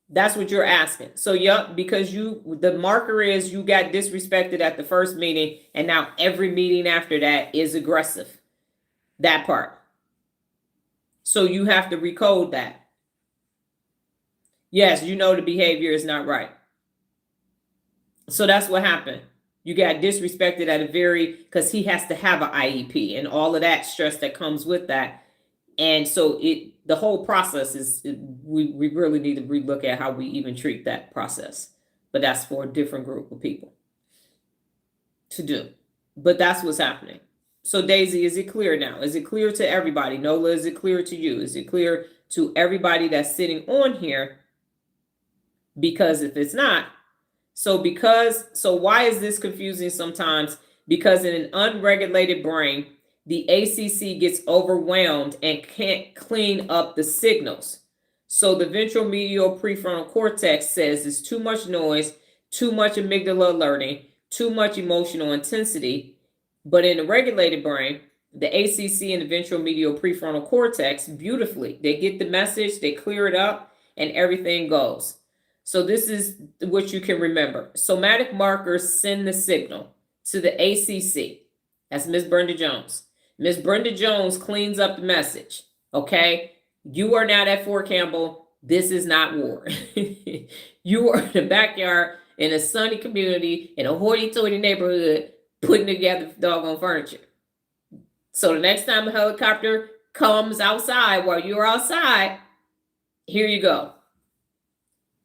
that's what you're asking. So, yep, because the marker is you got disrespected at the first meeting, and now every meeting after that is aggressive. That part. So you have to recode that. Yes, you know the behavior is not right. So that's what happened. You got disrespected at because he has to have an IEP and all of that stress that comes with that. And so the whole process we really need to relook at how we even treat that process. But that's for a different group of people to do. But that's what's happening. So Daisy, is it clear now? Is it clear to everybody? Nola, is it clear to you? Is it clear to everybody that's sitting on here? Because if it's not, so why is this confusing sometimes? Because in an unregulated brain, the ACC gets overwhelmed and can't clean up the signals. So the ventromedial prefrontal cortex says it's too much noise, too much amygdala alerting, too much emotional intensity. But in a regulated brain, the ACC and the ventromedial prefrontal cortex beautifully, they get the message, they clear it up, and everything goes. So this is what you can remember. Somatic markers send the signal to the ACC. That's Miss Brenda Jones. Miss Brenda Jones cleans up the message. Okay? You are not at Fort Campbell. This is not war. You are in the backyard in a sunny community in a hoity-toity neighborhood putting together doggone furniture. So the next time a helicopter comes outside while you're outside, here you go.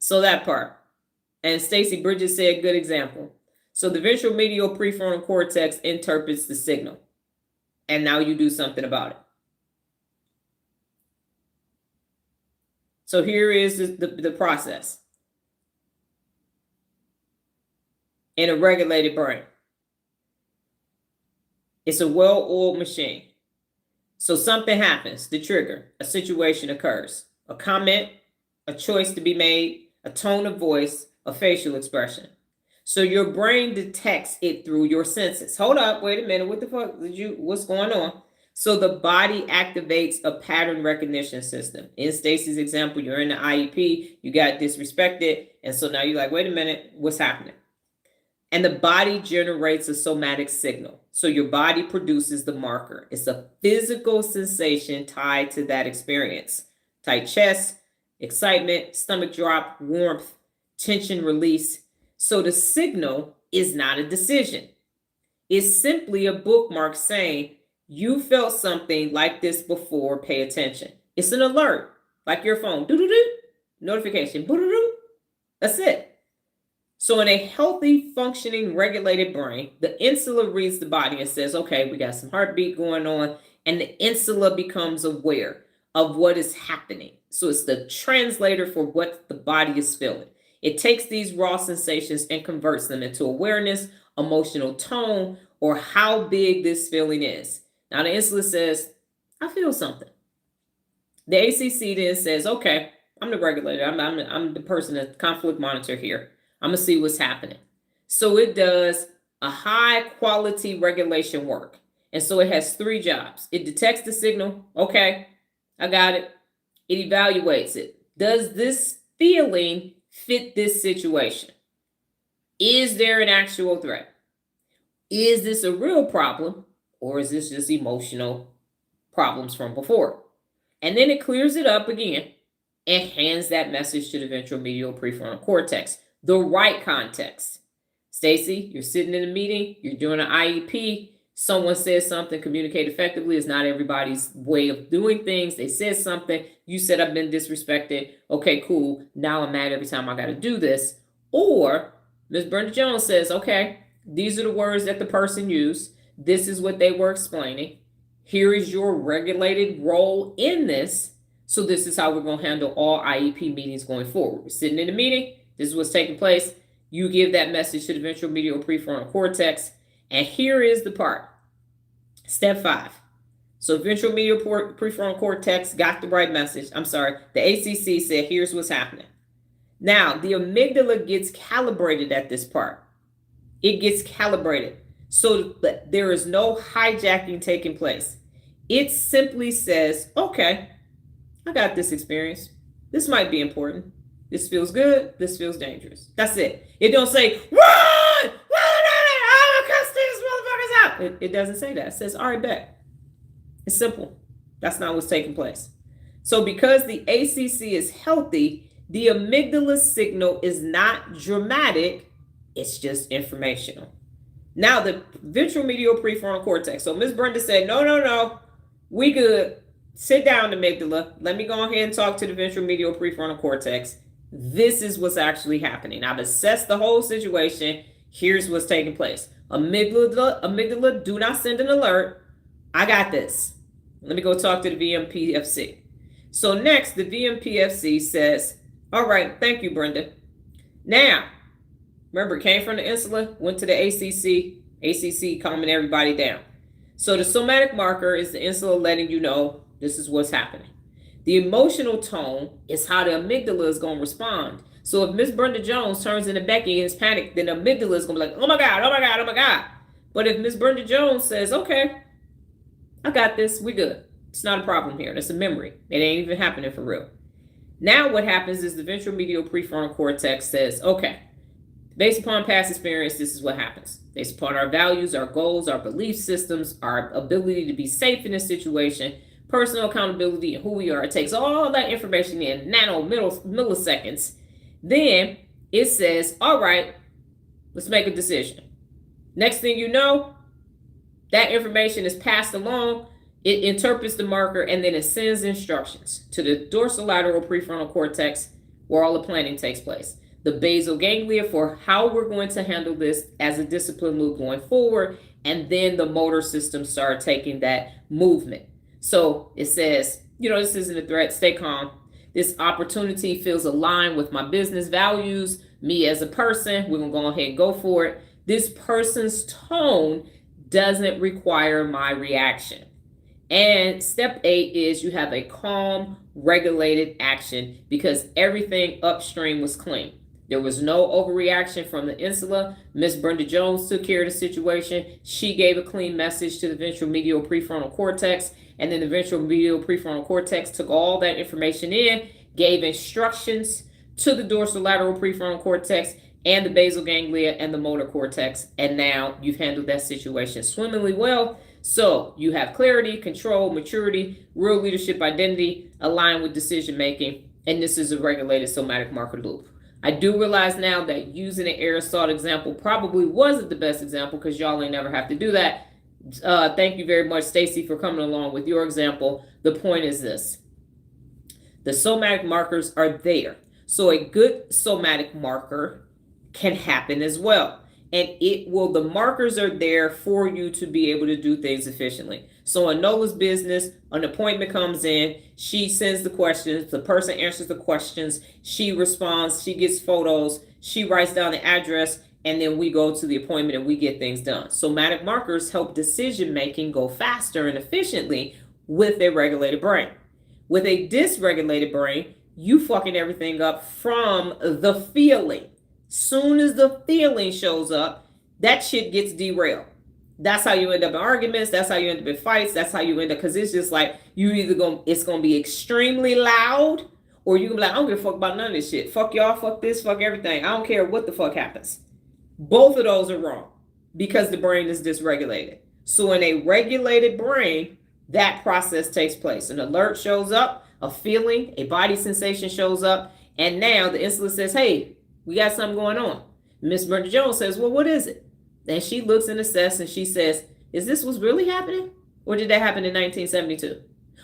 So that part. And Stacy Bridges said, good example. So the ventromedial prefrontal cortex interprets the signal. And now you do something about it. So here is the process. In a regulated brain. It's a well-oiled machine. So something happens, the trigger, a situation occurs, a comment, a choice to be made, a tone of voice, a facial expression. So your brain detects it through your senses. Hold up, wait a minute, what the fuck what's going on? So the body activates a pattern recognition system. In Stacy's example, you're in the IEP, you got disrespected, and so now you're like, wait a minute, what's happening? And the body generates a somatic signal. So your body produces the marker. It's a physical sensation tied to that experience. Tight chest, excitement, stomach drop, warmth, tension release. So the signal is not a decision. It's simply a bookmark saying, You felt something like this before, pay attention. It's an alert, like your phone, doo-doo-doo, notification, boo-doo-doo. That's it. So in a healthy, functioning, regulated brain, the insula reads the body and says, okay, we got some heartbeat going on, and the insula becomes aware of what is happening. So it's the translator for what the body is feeling. It takes these raw sensations and converts them into awareness, emotional tone, or how big this feeling is. Now the insula says, I feel something. The ACC then says, okay, I'm the regulator. I'm the person, the conflict monitor here. I'm going to see what's happening. So it does a high quality regulation work. And so it has 3 jobs. It detects the signal. Okay, I got it. It evaluates it. Does this feeling fit this situation? Is there an actual threat? Is this a real problem? Or is this just emotional problems from before? And then it clears it up again and hands that message to the ventral medial prefrontal cortex. The right context. Stacy, you're sitting in a meeting, you're doing an IEP, someone says something, communicate effectively. It's not everybody's way of doing things. They said something, you said I've been disrespected. Okay, cool. Now I'm mad every time I got to do this. Or Ms. Brenda Jones says, okay, these are the words that the person used. This is what they were explaining. Here is your regulated role in this. So this is how we're going to handle all IEP meetings going forward. We're sitting in a meeting. This is what's taking place. You give that message to the ventral medial prefrontal cortex. And here is the part. Step 5. So ventral medial prefrontal cortex got the right message. I'm sorry. The ACC said, here's what's happening. Now, the amygdala gets calibrated at this part. It gets calibrated so that there is no hijacking taking place. It simply says, okay, I got this experience. This might be important. This feels good. This feels dangerous. That's it. It don't say, run! I'm gonna cuss these motherfuckers out. It doesn't say that. It says, all right, bet. It's simple. That's not what's taking place. So because the ACC is healthy, the amygdala signal is not dramatic. It's just informational. Now the ventral medial prefrontal cortex. So Ms. Brenda said, no, we good. Sit down, amygdala. Let me go ahead and talk to the ventral medial prefrontal cortex. This is what's actually happening. I've assessed the whole situation. Here's what's taking place. Amygdala, do not send an alert. I got this. Let me go talk to the VMPFC. So next, the VMPFC says, all right, thank you, Brenda. Now, remember, it came from the insula, went to the ACC calming everybody down. So the somatic marker is the insula letting you know this is what's happening. The emotional tone is how the amygdala is going to respond. So if Miss Brenda Jones turns into Becky and is panicked, then the amygdala is going to be like, oh my God, oh my God, oh my God. But if Miss Brenda Jones says, okay, I got this, we good. It's not a problem here. That's a memory. It ain't even happening for real. Now what happens is the ventral medial prefrontal cortex says, okay, based upon past experience, this is what happens. Based upon our values, our goals, our belief systems, our ability to be safe in a situation, personal accountability, and who we are. It takes all that information in milliseconds. Then it says, all right, let's make a decision. Next thing you know, that information is passed along. It interprets the marker, and then it sends instructions to the dorsolateral prefrontal cortex where all the planning takes place. The basal ganglia for how we're going to handle this as a discipline move going forward, and then the motor system start taking that movement. So it says, this isn't a threat, stay calm. This opportunity feels aligned with my business values, me as a person, we're gonna go ahead and go for it. This person's tone doesn't require my reaction. And step 8 is you have a calm, regulated action because everything upstream was clean. There was no overreaction from the insula. Miss Brenda Jones took care of the situation. She gave a clean message to the ventral medial prefrontal cortex, and then the ventral medial prefrontal cortex took all that information in, gave instructions to the dorsolateral prefrontal cortex and the basal ganglia and the motor cortex, and now you've handled that situation swimmingly well. So you have clarity, control, maturity, real leadership identity, aligned with decision making, and this is a regulated somatic marker loop. I do realize now that using an air assault example probably wasn't the best example because y'all ain't never have to do that. Thank you very much, Stacy, for coming along with your example. The point is this. The somatic markers are there. So a good somatic marker can happen as well. And the markers are there for you to be able to do things efficiently. So in Nola's business, an appointment comes in, she sends the questions, the person answers the questions, she responds, she gets photos, she writes down the address, and then we go to the appointment and we get things done. Somatic markers help decision making go faster and efficiently with a regulated brain. With a dysregulated brain, you fucking everything up from the feeling. Soon as the feeling shows up, that shit gets derailed. That's how you end up in arguments. That's how you end up in fights. That's how you end up, because it's just like it's gonna be extremely loud, or you can be like, I don't give a fuck about none of this shit. Fuck y'all, fuck this, fuck everything. I don't care what the fuck happens. Both of those are wrong because the brain is dysregulated. So in a regulated brain, that process takes place. An alert shows up, a feeling, a body sensation shows up, and now the insulin says, hey, we got something going on. Miss Brenda Jones says, well, what is it? Then she looks and assesses and she says, is this what's really happening? Or did that happen in 1972?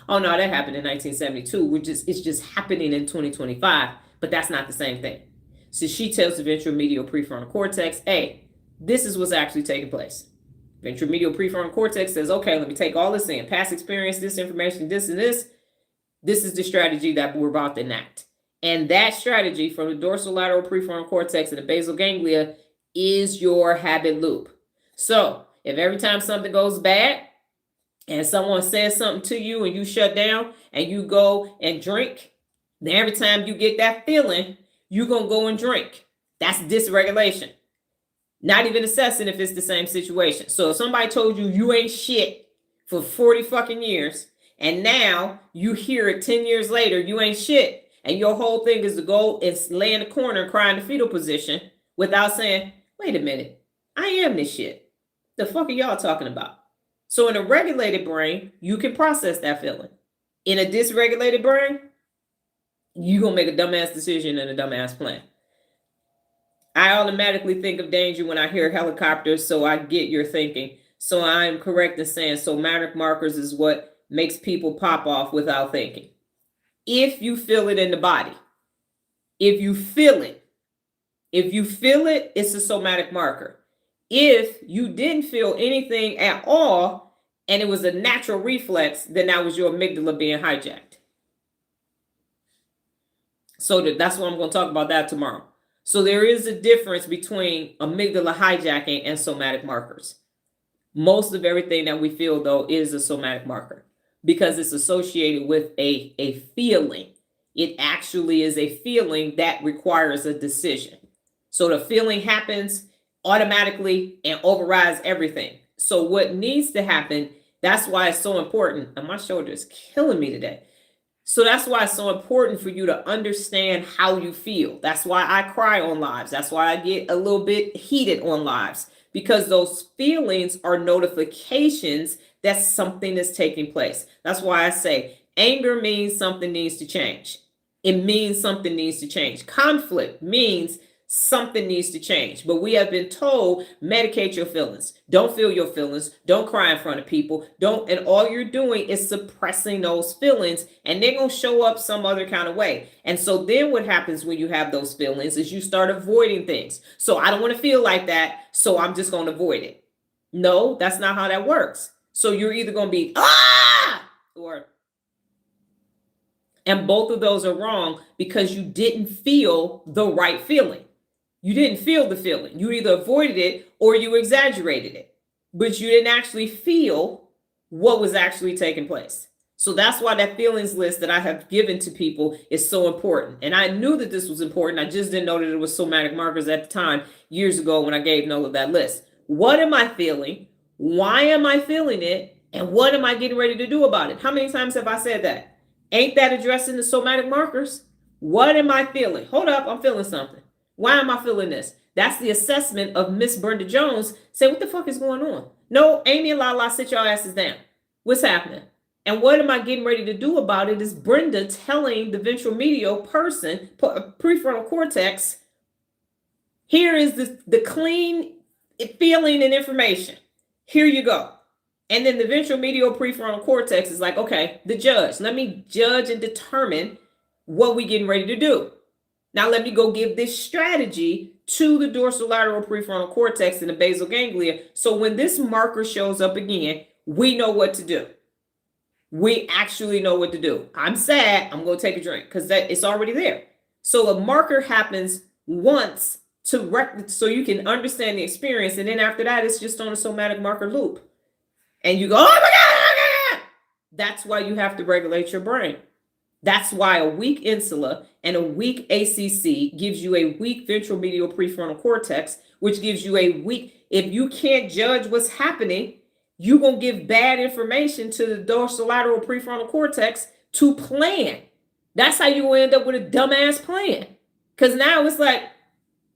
Oh no, that happened in 1972. It's just happening in 2025, but that's not the same thing. So she tells the ventromedial prefrontal cortex, hey, this is what's actually taking place. Ventromedial prefrontal cortex says, okay, let me take all this in. Past experience, this information, this and this. This is the strategy that we're about to enact. And that strategy from the dorsolateral prefrontal cortex and the basal ganglia is your habit loop. So if every time something goes bad and someone says something to you and you shut down and you go and drink, then every time you get that feeling, you're going to go and drink. That's dysregulation. Not even assessing if it's the same situation. So if somebody told you you ain't shit for 40 fucking years, and now you hear it 10 years later, you ain't shit, and your whole thing is to go and lay in the corner and cry in the fetal position without saying, wait a minute, I am this shit. The fuck are y'all talking about? So in a regulated brain, you can process that feeling. In a dysregulated brain, you're going to make a dumbass decision and a dumbass plan. I automatically think of danger when I hear helicopters, so I get your thinking. So I'm correct in saying somatic markers is what makes people pop off without thinking. If you feel it in the body, if you feel it, it's a somatic marker. If you didn't feel anything at all and it was a natural reflex, then that was your amygdala being hijacked. So that's what I'm going to talk about that tomorrow. So there is a difference between amygdala hijacking and somatic markers. Most of everything that we feel, though, is a somatic marker because it's associated with a feeling. It actually is a feeling that requires a decision. So the feeling happens automatically and overrides everything. So what needs to happen, that's why it's so important. And my shoulder is killing me today. So that's why it's so important for you to understand how you feel. That's why I cry on lives. That's why I get a little bit heated on lives, because those feelings are notifications that something is taking place. That's why I say anger means something needs to change. It means something needs to change. Conflict means something needs to change. But we have been told, medicate your feelings. Don't feel your feelings. Don't cry in front of people. And all you're doing is suppressing those feelings, and they're going to show up some other kind of way. And so then what happens when you have those feelings is you start avoiding things. So I don't want to feel like that, so I'm just going to avoid it. No, that's not how that works. So you're either going to be, and both of those are wrong because you didn't feel the right feeling. You didn't feel the feeling. You either avoided it or you exaggerated it, but you didn't actually feel what was actually taking place. So that's why that feelings list that I have given to people is so important. And I knew that this was important. I just didn't know that it was somatic markers at the time, years ago, when I gave Nola that list. What am I feeling? Why am I feeling it? And what am I getting ready to do about it? How many times have I said that? Ain't that addressing the somatic markers? What am I feeling? Hold up, I'm feeling something. Why am I feeling this? That's the assessment of Miss Brenda Jones. Say, what the fuck is going on? No, Amy and Lala, sit your asses down. What's happening? And what am I getting ready to do about it is Brenda telling the ventromedial person, prefrontal cortex, here is the clean feeling and information. Here you go. And then the ventral medial prefrontal cortex is like, okay, the judge. Let me judge and determine what we getting ready to do. Now let me go give this strategy to the dorsolateral prefrontal cortex and the basal ganglia. So when this marker shows up again, we know what to do. We actually know what to do. I'm sad. I'm going to take a drink because it's already there. So a marker happens once so you can understand the experience. And then after that, it's just on a somatic marker loop. And you go, oh my God, oh my God. That's why you have to regulate your brain. That's why a weak insula and a weak ACC gives you a weak ventral medial prefrontal cortex, which gives you a weak, if you can't judge what's happening, you're going to give bad information to the dorsolateral prefrontal cortex to plan. That's how you end up with a dumbass plan. Because now it's like,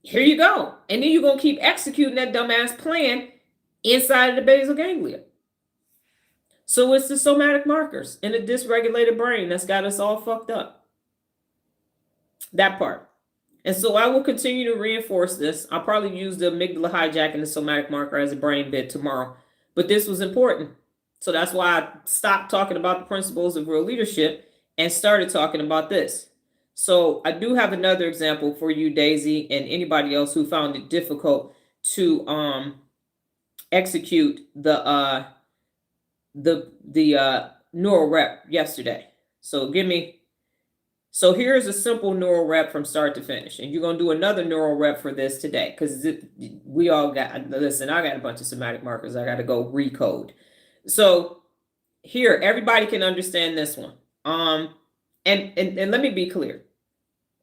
here you go. And then you're going to keep executing that dumbass plan inside of the basal ganglia. So it's the somatic markers in a dysregulated brain that's got us all fucked up. That part. And so I will continue to reinforce this. I'll probably use the amygdala hijack and the somatic marker as a brain bit tomorrow. But this was important. So that's why I stopped talking about the principles of real leadership and started talking about this. So I do have another example for you, Daisy, and anybody else who found it difficult to execute the neural rep yesterday. So here's a simple neural rep from start to finish. And you're going to do another neural rep for this today. Because we all listen, I got a bunch of somatic markers. I got to go recode. So here, everybody can understand this one. And let me be clear.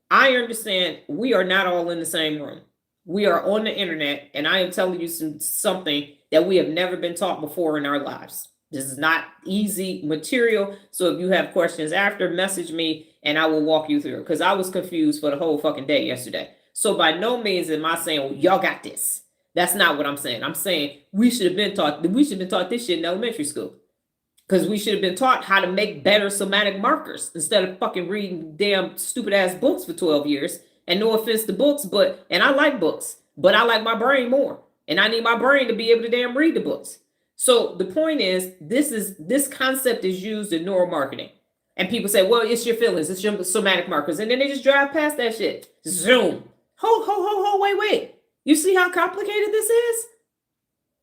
I understand we are not all in the same room. We are on the internet. And I am telling you something that we have never been taught before in our lives. This is not easy material. So if you have questions after, message me and I will walk you through. Because I was confused for the whole fucking day yesterday. So by no means am I saying, well, y'all got this. That's not what I'm saying. I'm saying we should have been taught this shit in elementary school. Because we should have been taught how to make better somatic markers instead of fucking reading damn stupid ass books for 12 years. And no offense to books, and I like books, but I like my brain more. And I need my brain to be able to damn read the books. So the point is, this concept is used in neuromarketing. And people say, well, it's your feelings, it's your somatic markers. And then they just drive past that shit. Zoom. Wait. You see how complicated this is?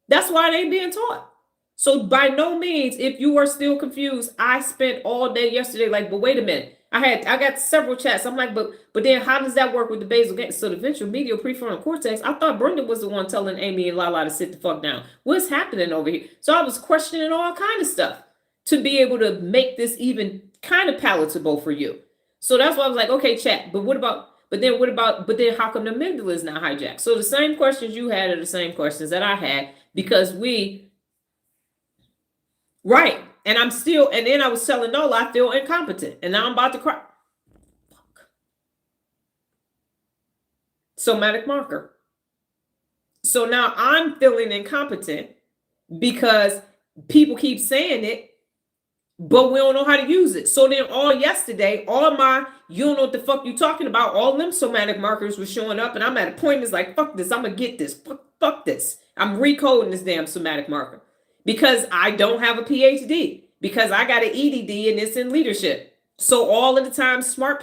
That's why it ain't being taught. So by no means, if you are still confused, I spent all day yesterday like, but wait a minute. I got several chats. I'm like, but then how does that work with the basal ganglia? So the ventral medial prefrontal cortex, I thought Brenda was the one telling Amy and Lala to sit the fuck down. What's happening over here? So I was questioning all kind of stuff to be able to make this even kind of palatable for you. So that's why I was like, okay, chat, but then how come the amygdala is not hijacked? So the same questions you had are the same questions that I had because right. And then I was telling Nola I feel incompetent. And now I'm about to cry. Fuck. Somatic marker. So now I'm feeling incompetent because people keep saying it, but we don't know how to use it. So then you don't know what the fuck you talking about. All them somatic markers were showing up and I'm at a point it's like, fuck this. I'm going to get this. Fuck this. I'm recoding this damn somatic marker. Because I don't have a PhD, because I got an EDD and it's in leadership. So all of the time, smart.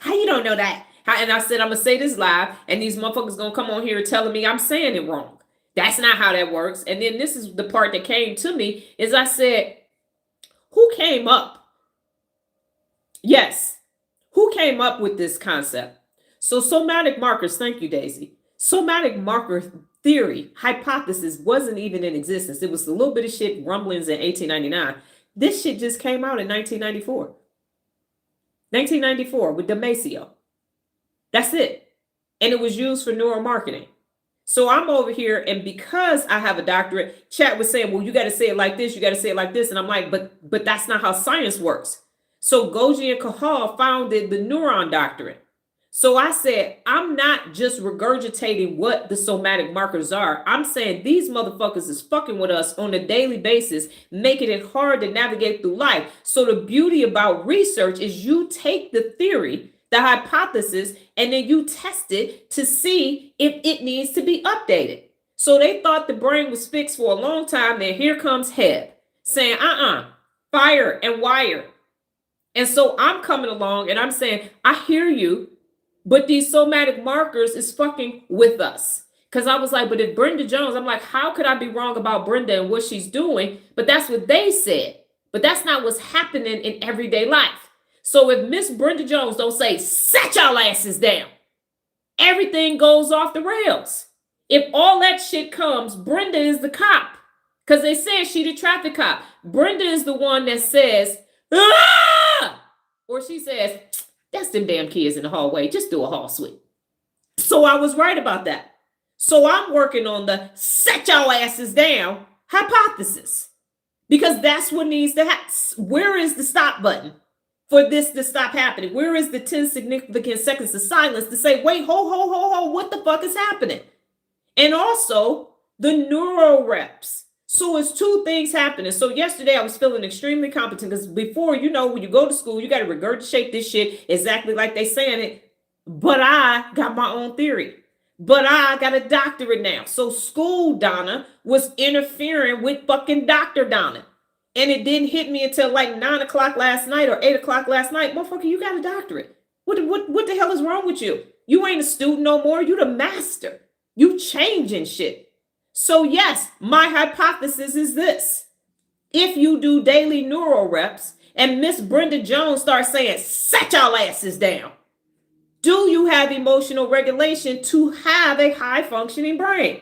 How you don't know that? And I said, I'm going to say this live and these motherfuckers going to come on here telling me I'm saying it wrong. That's not how that works. And then this is the part that came to me is I said, who came up? Yes. Who came up with this concept? So somatic markers. Thank you, Daisy. Somatic marker theory, hypothesis wasn't even in existence. It was a little bit of shit rumblings in 1899. This shit just came out in 1994. 1994 with Damasio. That's it. And it was used for neuromarketing. So I'm over here, and because I have a doctorate, chat was saying, well, you got to say it like this, you got to say it like this. And I'm like, but that's not how science works. So Golgi and Cahal founded the neuron doctrine. So I said, I'm not just regurgitating what the somatic markers are. I'm saying these motherfuckers is fucking with us on a daily basis, making it hard to navigate through life. So the beauty about research is you take the theory, the hypothesis, and then you test it to see if it needs to be updated. So they thought the brain was fixed for a long time. Then here comes Heb saying, fire and wire. And so I'm coming along and I'm saying, I hear you, but these somatic markers is fucking with us. Because I was like, but if Brenda Jones, I'm like, how could I be wrong about Brenda and what she's doing? But that's what they said. But that's not what's happening in everyday life. So if Miss Brenda Jones don't say, set y'all asses down, everything goes off the rails. If all that shit comes, Brenda is the cop. Because they said she the traffic cop. Brenda is the one that says, ah! Or she says, that's them damn kids in the hallway. Just do a hall sweep. So I was right about that. So I'm working on the set y'all asses down hypothesis. Because that's what needs to happen. Where is the stop button for this to stop happening? Where is the 10 significant seconds of silence to say, wait, ho, what the fuck is happening? And also the neuro reps. So it's two things happening. So yesterday I was feeling extremely competent because before, you know, when you go to school, you got to regurgitate this shit exactly like they saying it. But I got my own theory. But I got a doctorate now. So school Donna was interfering with fucking Dr. Donna. And it didn't hit me until like 9 o'clock last night or 8 o'clock last night. Motherfucker, you got a doctorate. What the hell is wrong with you? You ain't a student no more. You the master. You changing shit. So yes, my hypothesis is this. If you do daily neuro reps and Miss Brenda Jones starts saying, set y'all asses down, do you have emotional regulation to have a high functioning brain?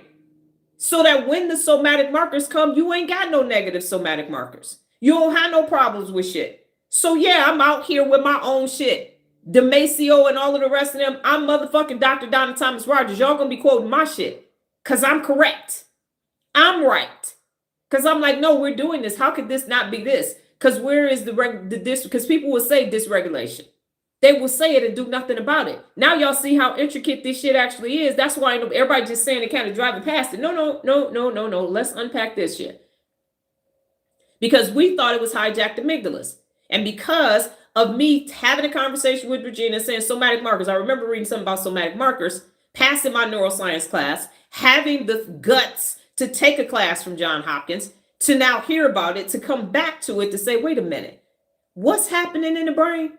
So that when the somatic markers come, you ain't got no negative somatic markers. You don't have no problems with shit. So yeah, I'm out here with my own shit. Demasio and all of the rest of them, I'm motherfucking Dr. Donna Thomas-Rodgers. Y'all gonna be quoting my shit because I'm correct. I'm right. Because I'm like, no, we're doing this. How could this not be this? Because where is the because people will say dysregulation. They will say it and do nothing about it. Now y'all see how intricate this shit actually is. That's why everybody just saying it, kind of driving past it. No. Let's unpack this shit. Because we thought it was hijacked amygdalas. And because of me having a conversation with Regina saying somatic markers, I remember reading something about somatic markers, passing my neuroscience class, having the guts to take a class from Johns Hopkins, to now hear about it, to come back to it, to say, wait a minute, what's happening in the brain?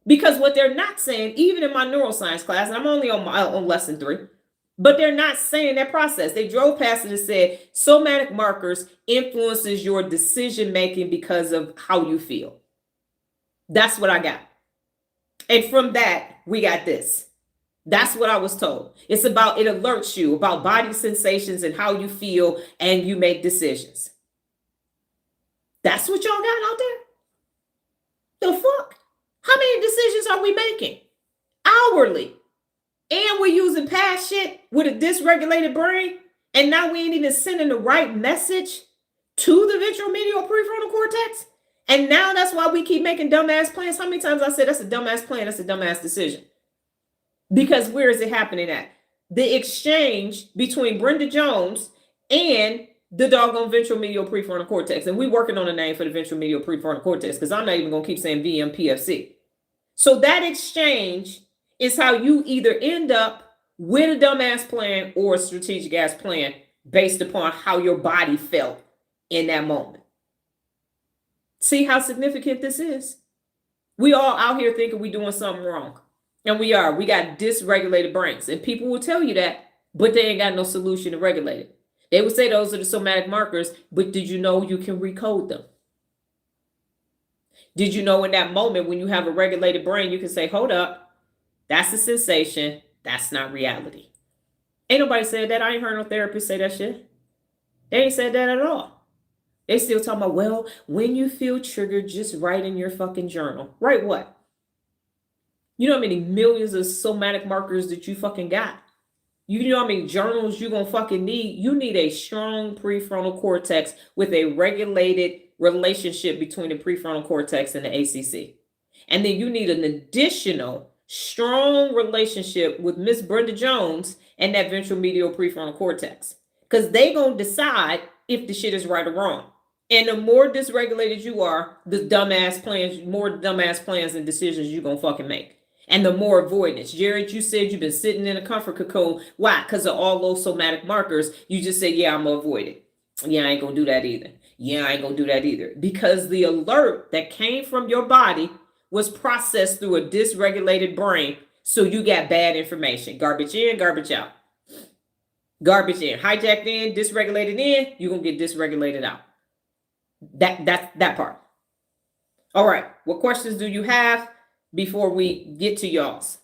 Because what they're not saying, even in my neuroscience class, and I'm only on lesson 3, but they're not saying that process. They drove past it and said, somatic markers influences your decision-making because of how you feel. That's what I got. And from that, we got this. That's what I was told. It's about, it alerts you about body sensations and how you feel, and you make decisions. That's what y'all got out there? The fuck? How many decisions are we making? Hourly. And we're using past shit with a dysregulated brain. And now we ain't even sending the right message to the ventral medial prefrontal cortex. And now that's why we keep making dumbass plans. How many times I said that's a dumbass plan? That's a dumbass decision. Because where is it happening at? The exchange between Brenda Jones and the doggone ventral medial prefrontal cortex. And we're working on a name for the ventral medial prefrontal cortex because I'm not even going to keep saying VMPFC. So that exchange is how you either end up with a dumbass plan or a strategic ass plan based upon how your body felt in that moment. See how significant this is? We all out here thinking we're doing something wrong. And we are. We got dysregulated brains. And people will tell you that, but they ain't got no solution to regulate it. They would say those are the somatic markers, but did you know you can recode them? Did you know in that moment when you have a regulated brain, you can say, hold up, that's a sensation. That's not reality. Ain't nobody said that. I ain't heard no therapist say that shit. They ain't said that at all. They still talking about, well, when you feel triggered, just write in your fucking journal. Write what? You know how many millions of somatic markers that you fucking got? You know how many journals you gonna fucking need? You need a strong prefrontal cortex with a regulated relationship between the prefrontal cortex and the ACC. And then you need an additional strong relationship with Miss Brenda Jones and that ventral medial prefrontal cortex. Because they gonna decide if the shit is right or wrong. And the more dysregulated you are, the more dumbass plans and decisions you gonna fucking make. And the more avoidance. Jared, you said you've been sitting in a comfort cocoon. Why? Because of all those somatic markers. You just say, yeah, I'm going to avoid it. Yeah, I ain't going to do that either. Yeah, I ain't going to do that either. Because the alert that came from your body was processed through a dysregulated brain. So you got bad information. Garbage in, garbage out. Garbage in. Hijacked in, dysregulated in, you're going to get dysregulated out. That part. All right. What questions do you have before we get to y'all's?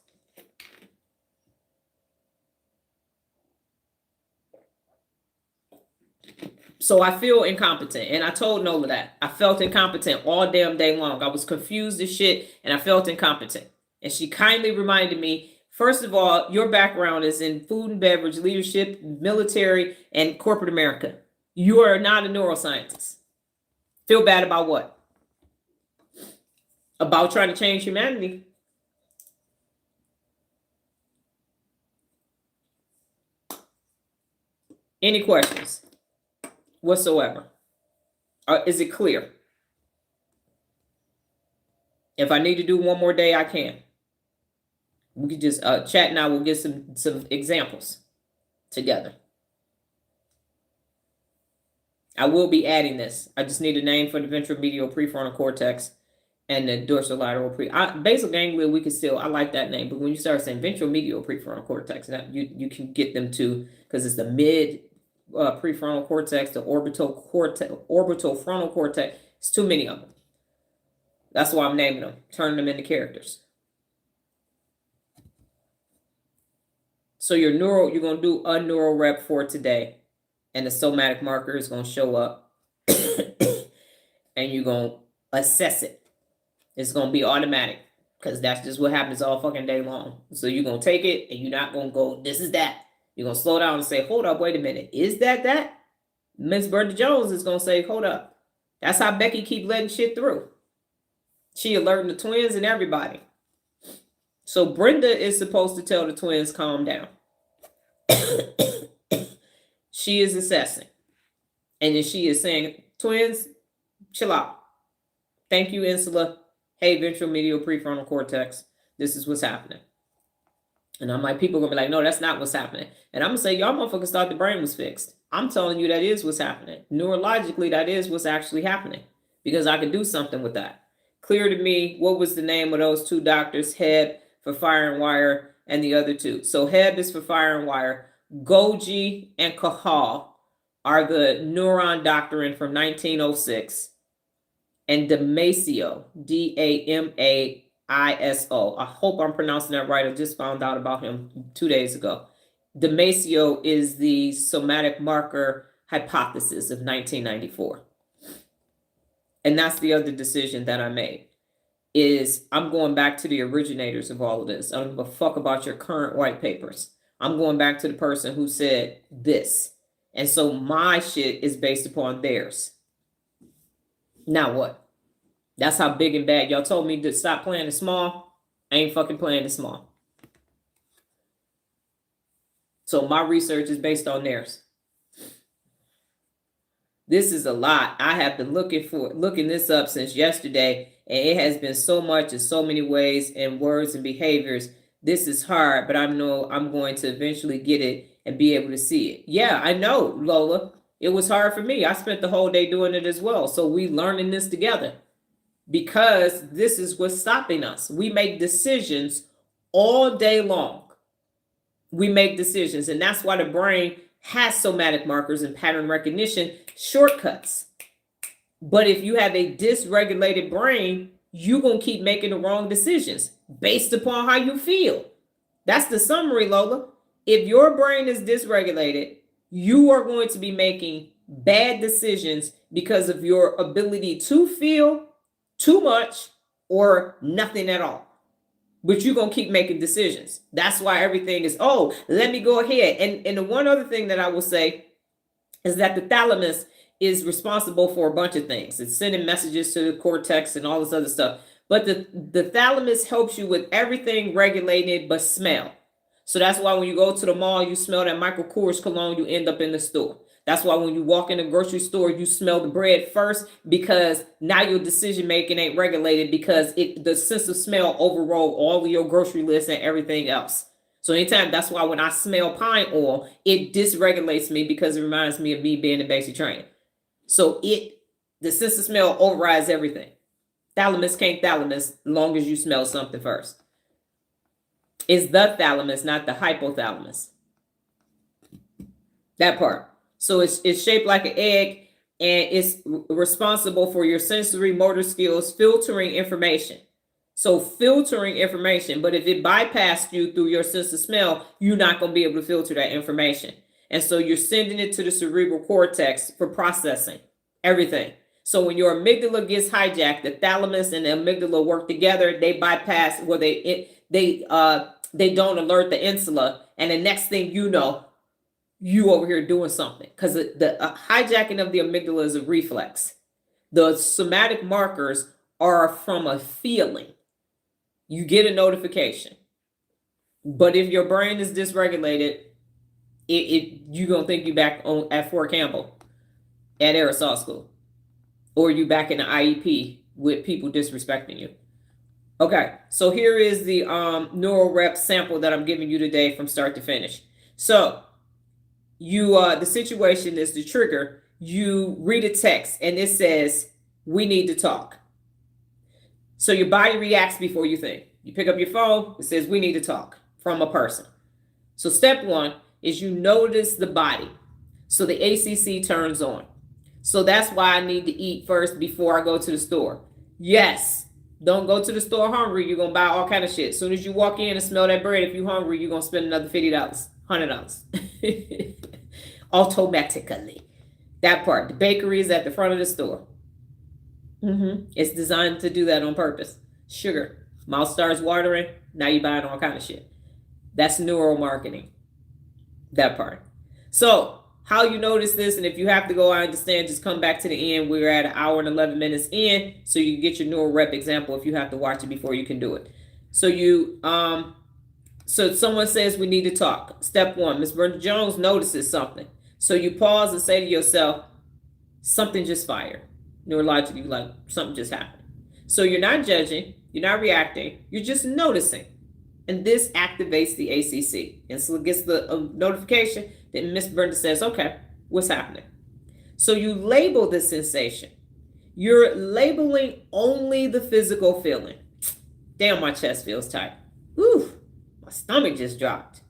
So I feel incompetent, and I told Nola that. I felt incompetent all damn day long. I was confused as shit, and I felt incompetent. And she kindly reminded me, first of all, your background is in food and beverage, leadership, military, and corporate America. You are not a neuroscientist. Feel bad about what? About trying to change humanity. Any questions whatsoever? Is it clear? If I need to do one more day, I can. We could just chat now. We'll get some examples together. I will be adding this. I just need a name for the ventromedial prefrontal cortex and the dorsolateral basal ganglia. We can still, I like that name, but when you start saying ventromedial prefrontal cortex, you can get them to, because it's the mid prefrontal cortex, the orbital frontal cortex. It's too many of them. That's why I'm naming them, turning them into characters. So your neuro, you're going to do a neural rep for today, and the somatic marker is going to show up, and you're going to assess it. It's going to be automatic, because that's just what happens all fucking day long. So you're going to take it, and you're not going to go, this is that. You're going to slow down and say, hold up, wait a minute. Is that? Miss Bertha Jones is going to say, hold up. That's how Becky keep letting shit through. She alerting the twins and everybody. So Brenda is supposed to tell the twins, calm down. She is assessing. And then she is saying, twins, chill out. Thank you, Insula. Hey, ventromedial prefrontal cortex. This is what's happening. And I'm like, people are going to be like, no, that's not what's happening. And I'm going to say, y'all motherfuckers thought the brain was fixed. I'm telling you that is what's happening. Neurologically, that is what's actually happening. Because I can do something with that. Clear to me, what was the name of those two doctors? Hebb for fire and wire, and the other two. So Hebb is for fire and wire. Golgi and Cahal are the neuron doctrine from 1906. And Damasio, Damiso. I hope I'm pronouncing that right. I just found out about him 2 days ago. Damasio is the somatic marker hypothesis of 1994. And that's the other decision that I made, is I'm going back to the originators of all of this. I don't give a fuck about your current white papers. I'm going back to the person who said this. And so my shit is based upon theirs. Now what? That's how big and bad. Y'all told me to stop playing it small. I ain't fucking playing it small. So my research is based on theirs. This is a lot. I have been looking this up since yesterday, and it has been so much in so many ways and words and behaviors. This is hard, but I know I'm going to eventually get it and be able to see it. Yeah, I know, Lola. It was hard for me. I spent the whole day doing it as well. So we learning this together, because this is what's stopping us. We make decisions all day long. We make decisions, and that's why the brain has somatic markers and pattern recognition shortcuts. But if you have a dysregulated brain, you're going to keep making the wrong decisions based upon how you feel. That's the summary, Lola. If your brain is dysregulated, you are going to be making bad decisions because of your ability to feel too much or nothing at all. But you're going to keep making decisions. That's why everything is, oh, let me go ahead. And the one other thing that I will say is that the thalamus is responsible for a bunch of things. It's sending messages to the cortex and all this other stuff. But the thalamus helps you with everything regulated but smell. So that's why when you go to the mall, you smell that Michael Kors cologne, you end up in the store. That's why when you walk in a grocery store, you smell the bread first, because now your decision making ain't regulated, because the sense of smell overrode all of your grocery list and everything else. So anytime, that's why when I smell pine oil, it dysregulates me, because it reminds me of me being in basic training. So the sense of smell overrides everything. Thalamus can't thalamus as long as you smell something first. It's the thalamus, not the hypothalamus. That part. So it's shaped like an egg, and it's responsible for your sensory motor skills, filtering information. So filtering information, but if it bypassed you through your sense of smell, you're not going to be able to filter that information. And so you're sending it to the cerebral cortex for processing everything. So when your amygdala gets hijacked, the thalamus and the amygdala work together. They bypass, well, they don't alert the insula, and the next thing you know, you over here doing something, because the hijacking of the amygdala is a reflex. The somatic markers are from a feeling. You get a notification, but if your brain is dysregulated, you're gonna think you back at Fort Campbell at Aerosol School, or you back in the IEP with people disrespecting you. Okay, so here is the Neuro rep sample that I'm giving you today from start to finish. So the situation is the trigger. You read a text and it says, "We need to talk." So your body reacts before you think. You pick up your phone, it says, "We need to talk," from a person. So step one is you notice the body. So the ACC turns on. So that's why I need to eat first before I go to the store. Yes, don't go to the store hungry. You're going to buy all kind of shit. As soon as you walk in and smell that bread, if you're hungry, you're going to spend another $50, $100. Automatically. That part. The bakery is at the front of the store. It's designed to do that on purpose. Sugar. Mouth starts watering. Now you're buying all kind of shit. That's neuromarketing. That part. So how you notice this, and if you have to go, I understand, just come back to the end. We're at 1 hour and 11 minutes in, so you get your neural rep example if you have to watch it before you can do it. So so someone says, "We need to talk." Step one, Miss Brenda Jones notices something. So you pause and say to yourself, something just fired. Neurologically, like something just happened. So you're not judging, you're not reacting, you're just noticing. And this activates the ACC. And so it gets the notification that Miss Brenda says, "Okay, what's happening?" So you label the sensation. You're labeling only the physical feeling. Damn, my chest feels tight. Ooh, my stomach just dropped.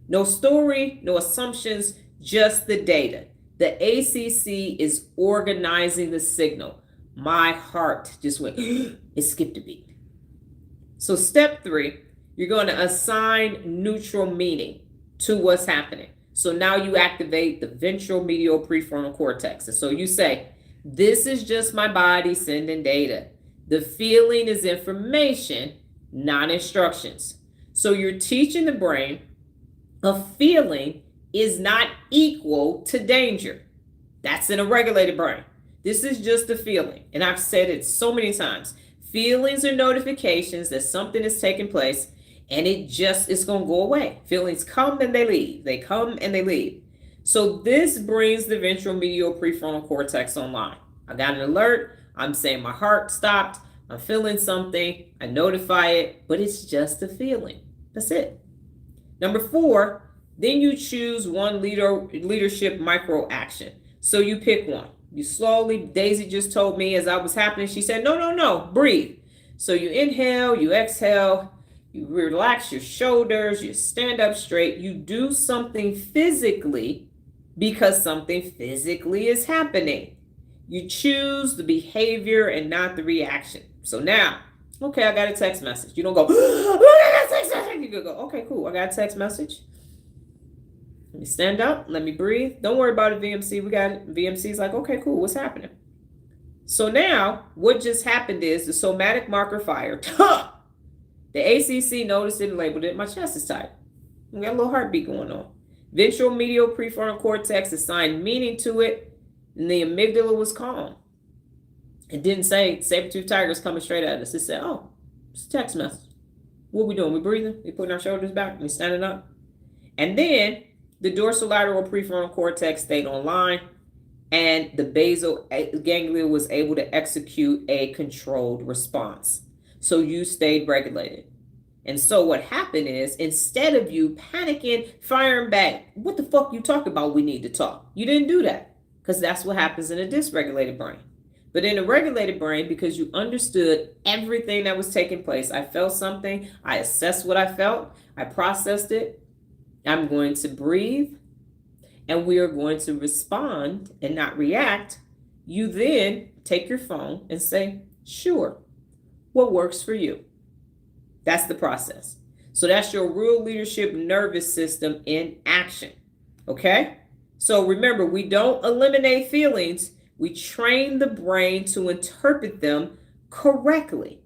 No story, no assumptions, just the data. The ACC is organizing the signal. My heart just went, it skipped a beat. So step 3, you're going to assign neutral meaning to what's happening. So now you activate the ventral medial prefrontal cortex. And so you say, this is just my body sending data. The feeling is information, not instructions. So you're teaching the brain a feeling is not equal to danger. That's in a regulated brain. This is just a feeling. And I've said it so many times. Feelings are notifications that something is taking place, and it's going to go away. Feelings come and they leave. They come and they leave. So this brings the ventral medial prefrontal cortex online. I got an alert. I'm saying my heart stopped. I'm feeling something. I notify it, but it's just a feeling. That's it. Number 4, then you choose one leadership micro action. So you pick one. You slowly, Daisy just told me as I was happening, she said, no, breathe. So you inhale, you exhale, you relax your shoulders, you stand up straight, you do something physically because something physically is happening. You choose the behavior and not the reaction. So now, okay, I got a text message. You don't go, I got a text message. You go, okay, cool, I got a text message. Let me stand up. Let me breathe. Don't worry about it, VMC. We got it. VMC's like, okay, cool. What's happening? So now what just happened is the somatic marker fired. The ACC noticed it and labeled it. My chest is tight. We got a little heartbeat going on. Ventral medial prefrontal cortex assigned meaning to it, and the amygdala was calm. It didn't say saber-toothed tiger's coming straight at us. It said, oh, it's a text message. What we doing? We breathing? We putting our shoulders back? We standing up? And then the dorsolateral prefrontal cortex stayed online, and the basal ganglia was able to execute a controlled response. So you stayed regulated. And so what happened is, instead of you panicking, firing back, what the fuck you talking about? We need to talk. You didn't do that, because that's what happens in a dysregulated brain. But in a regulated brain, because you understood everything that was taking place, I felt something, I assessed what I felt, I processed it, I'm going to breathe, and we are going to respond and not react. You then take your phone and say, sure, what works for you? That's the process. So that's your real leadership nervous system in action. Okay? So remember, we don't eliminate feelings. We train the brain to interpret them correctly.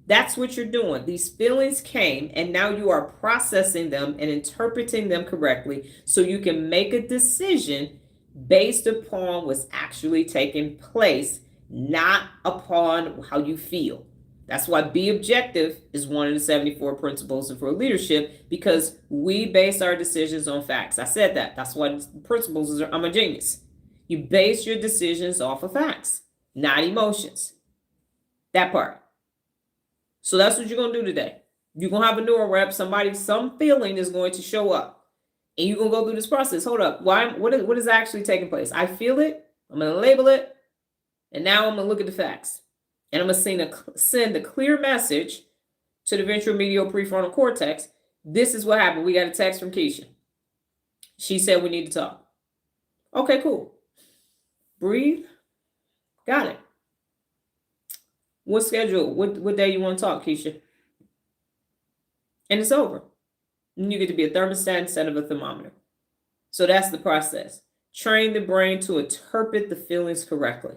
That's what you're doing. These feelings came, and now you are processing them and interpreting them correctly so you can make a decision based upon what's actually taking place, not upon how you feel. That's why be objective is one of the 74 principles of real leadership, because we base our decisions on facts. I said that. That's why principles are, I'm a genius. You base your decisions off of facts, not emotions. That part. So that's what you're going to do today. You're going to have a neuro rep. Some feeling is going to show up. And you're going to go through this process. Hold up. What is actually taking place? I feel it. I'm going to label it. And now I'm going to look at the facts. And I'm going to send a clear message to the ventromedial prefrontal cortex. This is what happened. We got a text from Keisha. She said we need to talk. Okay, cool. Breathe. Got it. What schedule? What day you want to talk, Keisha? And it's over. And you get to be a thermostat instead of a thermometer. So that's the process. Train the brain to interpret the feelings correctly.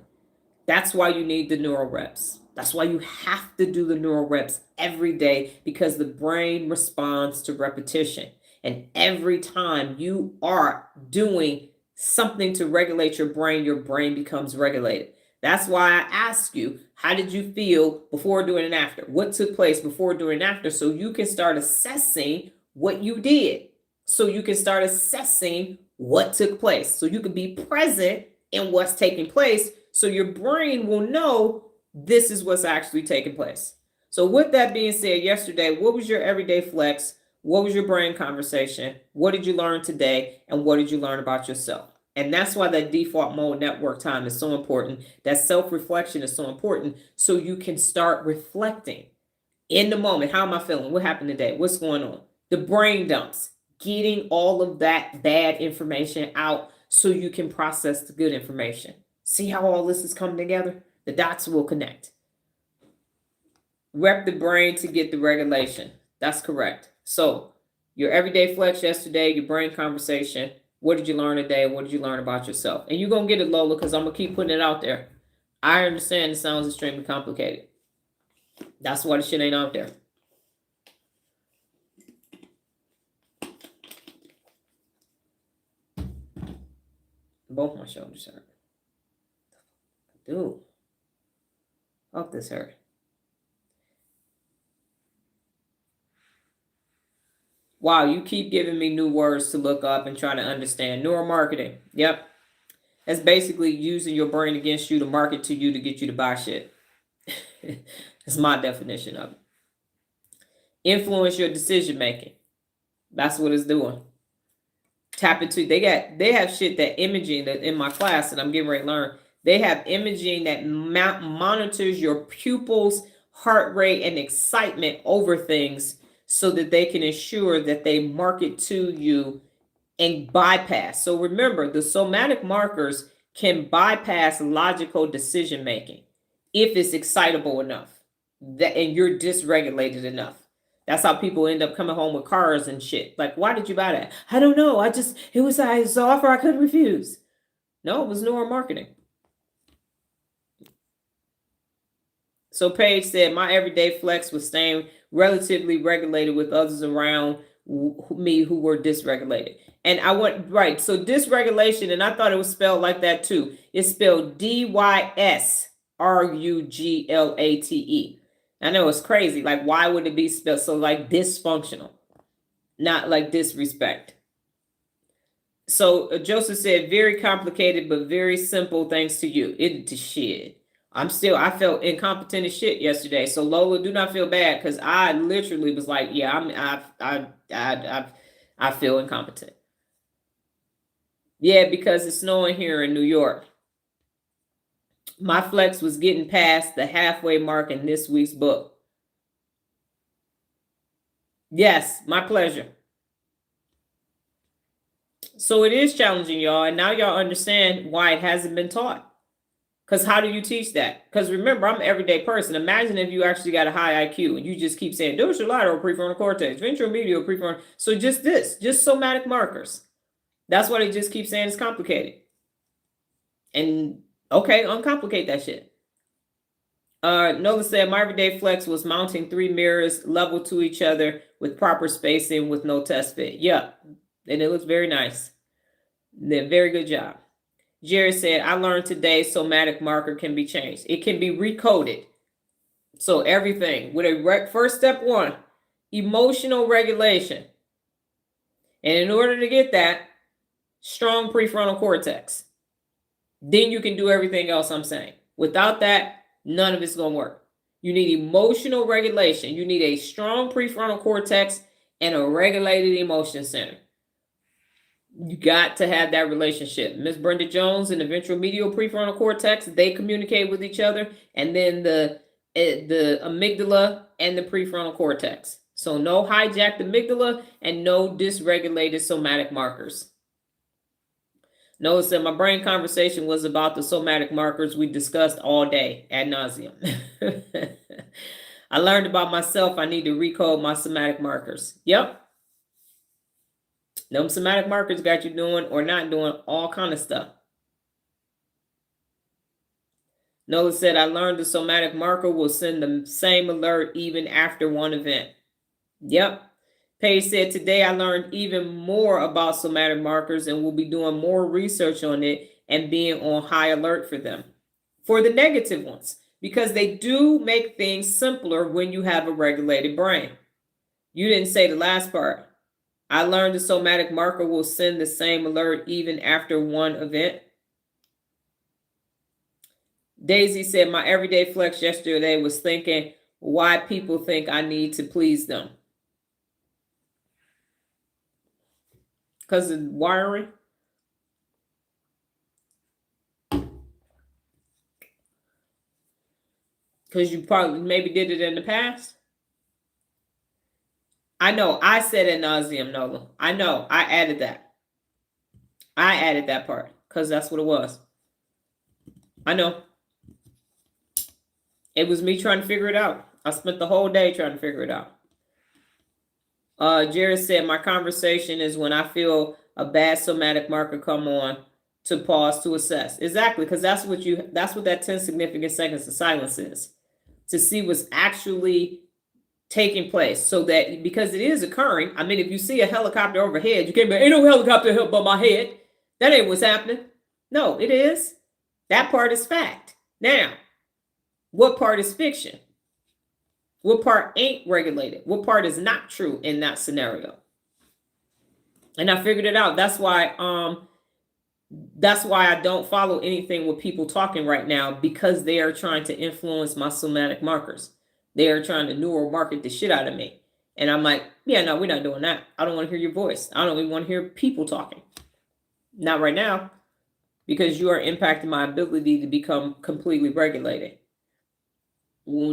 That's why you need the neural reps. That's why you have to do the neural reps every day, because the brain responds to repetition. And every time you are doing something to regulate your brain becomes regulated. That's why I ask you, how did you feel before, during, and after? What took place before, during, and after? So you can start assessing what you did. So you can start assessing what took place. So you can be present in what's taking place. So your brain will know this is what's actually taking place. So with that being said, yesterday, what was your everyday flex? What was your brain conversation? What did you learn today? And what did you learn about yourself? And that's why that default mode network time is so important. That self-reflection is so important, so you can start reflecting in the moment. How am I feeling? What happened today? What's going on? The brain dumps, getting all of that bad information out so you can process the good information. See how all this is coming together? The dots will connect. Rep the brain to get the regulation. That's correct. So your everyday flex yesterday, your brain conversation. What did you learn today? What did you learn about yourself? And you're going to get it, Lola, because I'm going to keep putting it out there. I understand it sounds extremely complicated. That's why the shit ain't out there. Both my shoulders hurt. Dude. Fuck, this hurt. Wow, you keep giving me new words to look up and try to understand. Neuromarketing. Yep. That's basically using your brain against you to market to you to get you to buy shit. That's my definition of it. Influence your decision making. That's what it's doing. Tap into, they have shit that imaging that in my class that I'm getting ready to learn. They have imaging that monitors your pupils' heart rate and excitement over things, so that they can ensure that they market to you and bypass. So remember, the somatic markers can bypass logical decision making if it's excitable enough and you're dysregulated enough. That's how people end up coming home with cars and shit. Like, why did you buy that? I don't know. It was an offer I couldn't refuse. No, it was neuromarketing. So Paige said, my everyday flex was staying relatively regulated with others around me who were dysregulated. And I went, right, so dysregulation, and I thought it was spelled like that too. It's spelled dysregulate. I know it's crazy. Like, why would it be spelled so like dysfunctional? Not like disrespect. So Joseph said, very complicated, but very simple thanks to you. Shit. I felt incompetent as shit yesterday. So Lola, do not feel bad, because I literally was like, yeah, I feel incompetent. Yeah, because it's snowing here in New York. My flex was getting past the halfway mark in this week's book. Yes, my pleasure. So it is challenging, y'all. And now y'all understand why it hasn't been taught. Because how do you teach that? Because remember, I'm an everyday person. Imagine if you actually got a high IQ and you just keep saying dorsolateral prefrontal cortex, ventromedial prefrontal. So just somatic markers. That's why they just keep saying it's complicated. And okay, uncomplicate that shit. Nola said, my everyday flex was mounting 3 mirrors level to each other with proper spacing with no test fit. Yeah, and it looks very nice. Very good job. Jerry said, I learned today somatic marker can be changed. It can be recoded. So everything with a first step 1, emotional regulation. And in order to get that, strong prefrontal cortex. Then you can do everything else I'm saying. Without that, none of it's going to work. You need emotional regulation. You need a strong prefrontal cortex and a regulated emotion center. You got to have that relationship. Miss Brenda Jones and the ventromedial prefrontal cortex, they communicate with each other. And then the amygdala and the prefrontal cortex. So no hijacked amygdala and no dysregulated somatic markers. Notice that my brain conversation was about the somatic markers we discussed all day ad nauseum. I learned about myself. I need to recode my somatic markers. Yep. Them somatic markers got you doing or not doing all kind of stuff. Nola said, I learned the somatic marker will send the same alert even after one event. Yep. Paige said, today I learned even more about somatic markers and will be doing more research on it and being on high alert for them. For the negative ones, because they do make things simpler when you have a regulated brain. You didn't say the last part. I learned the somatic marker will send the same alert even after one event. Daisy said, my everyday flex yesterday was thinking why people think I need to please them. Because of wiring. Because you probably maybe did it in the past. I know. I said ad nauseum, Nola. I know. I added that. I added that part because that's what it was. I know. It was me trying to figure it out. I spent the whole day trying to figure it out. Jared said, my conversation is when I feel a bad somatic marker come on to pause to assess. Exactly, because that's what that 10 significant seconds of silence is. To see what's actually taking place, so that because it is occurring. I mean, if you see a helicopter overhead, you can't be, ain't no helicopter above my head. That ain't what's happening. No, it is. That part is fact. Now, what part is fiction? What part ain't regulated? What part is not true in that scenario? And I figured it out. That's why I don't follow anything with people talking right now, because they are trying to influence my somatic markers. They are trying to neuro market the shit out of me. And I'm like, yeah, no, we're not doing that. I don't want to hear your voice. I don't even want to hear people talking. Not right now, because you are impacting my ability to become completely regulated.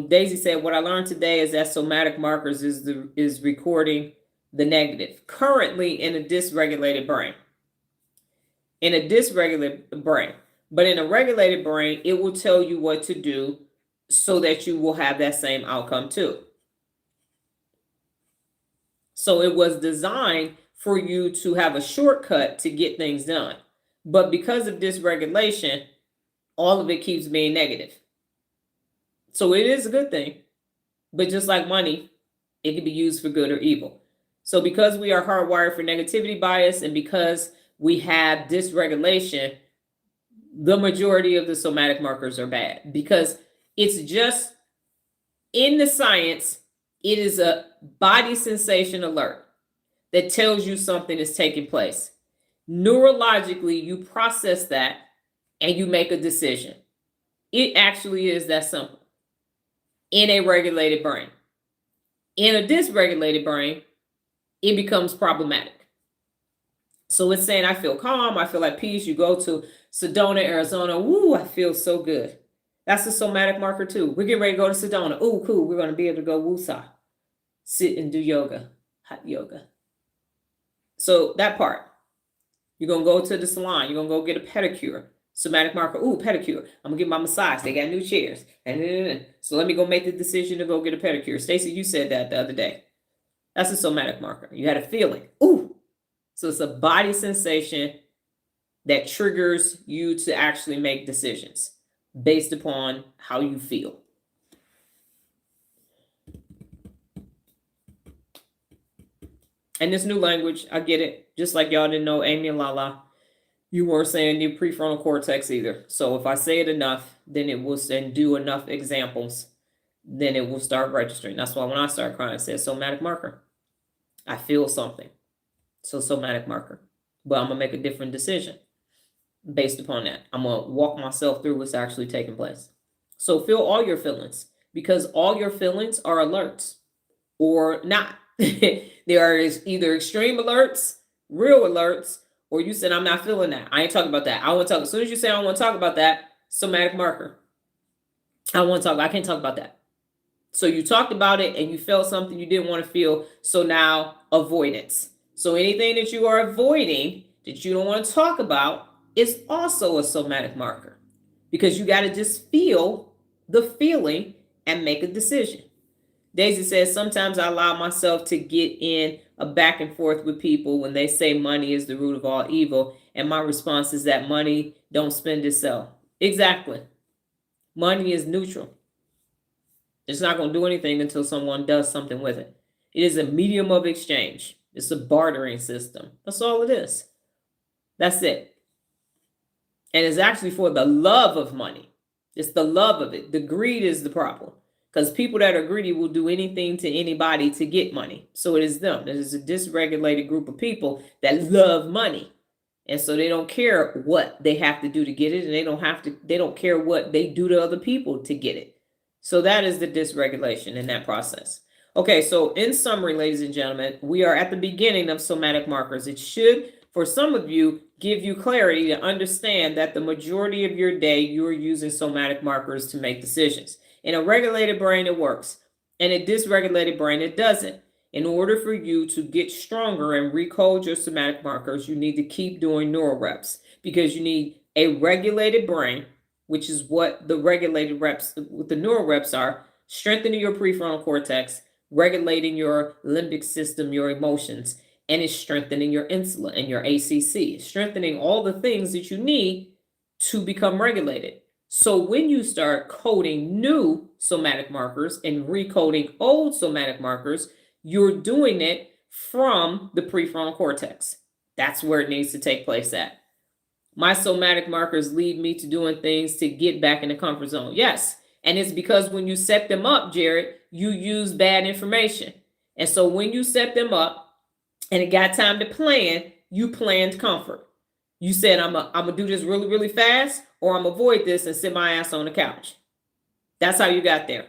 Daisy said, what I learned today is that somatic markers is recording the negative currently in a dysregulated brain. In a dysregulated brain. But in a regulated brain, it will tell you what to do so that you will have that same outcome too. So it was designed for you to have a shortcut to get things done. But because of dysregulation, all of it keeps being negative. So it is a good thing. But just like money, it can be used for good or evil. So because we are hardwired for negativity bias, and because we have dysregulation, the majority of the somatic markers are bad, because it's just in the science, it is a body sensation alert that tells you something is taking place. Neurologically, you process that and you make a decision. It actually is that simple. In a regulated brain. In a dysregulated brain, it becomes problematic. So it's saying, I feel calm, I feel at peace. You go to Sedona, Arizona. Woo, I feel so good. That's a somatic marker too. We're getting ready to go to Sedona. Ooh, cool. We're going to be able to go woosah. Sit and do yoga, hot yoga. So that part. You're going to go to the salon. You're going to go get a pedicure. Somatic marker. Ooh, pedicure. I'm going to get my massage. They got new chairs. So let me go make the decision to go get a pedicure. Stacey, you said that the other day. That's a somatic marker. You had a feeling. Ooh. So it's a body sensation that triggers you to actually make decisions based upon how you feel. And this new language, I get it. Just like y'all didn't know Amy and Lala, you weren't saying your prefrontal cortex either. So if I say it enough, then it will, and do enough examples, then it will start registering. That's why when I start crying, it says somatic marker. I feel something. So somatic marker. But I'm going to make a different decision based upon that. I'm going to walk myself through what's actually taking place. So feel all your feelings, because all your feelings are alerts or not. There are either extreme alerts, real alerts, or you said, I'm not feeling that. I ain't talking about that. I want to talk. As soon as you say, I want to talk about that, somatic marker. I can't talk about that. So you talked about it and you felt something you didn't want to feel. So now avoidance. So anything that you are avoiding that you don't want to talk about is also a somatic marker, because you got to just feel the feeling and make a decision. Daisy says, sometimes I allow myself to get in a back and forth with people when they say money is the root of all evil. And my response is that money don't spend itself. Exactly. Money is neutral. It's not going to do anything until someone does something with it. It is a medium of exchange. It's a bartering system. That's all it is. That's it. And it's actually for the love of money. It's the love of it. The greed is the problem. Because people that are greedy will do anything to anybody to get money. So it is them. It is a dysregulated group of people that love money. And so they don't care what they have to do to get it. And they don't care what they do to other people to get it. So that is the dysregulation in that process. Okay, so in summary, ladies and gentlemen, we are at the beginning of somatic markers. It should, for some of you, give you clarity to understand that the majority of your day, you're using somatic markers to make decisions. In a regulated brain, it works. In a dysregulated brain, it doesn't. In order for you to get stronger and recode your somatic markers, you need to keep doing neural reps, because you need a regulated brain, which is what the regulated reps, what the neural reps are, strengthening your prefrontal cortex, regulating your limbic system, your emotions, and it's strengthening your insula and your ACC, strengthening all the things that you need to become regulated. So when you start coding new somatic markers and recoding old somatic markers, you're doing it from the prefrontal cortex. That's where it needs to take place at. My somatic markers lead me to doing things to get back in the comfort zone. Yes. And it's because when you set them up, Jared, you use bad information. And so when you set them up and it got time to plan, you planned comfort. You said, I'm going to do this really, really fast, or I'm going to avoid this and sit my ass on the couch. That's how you got there.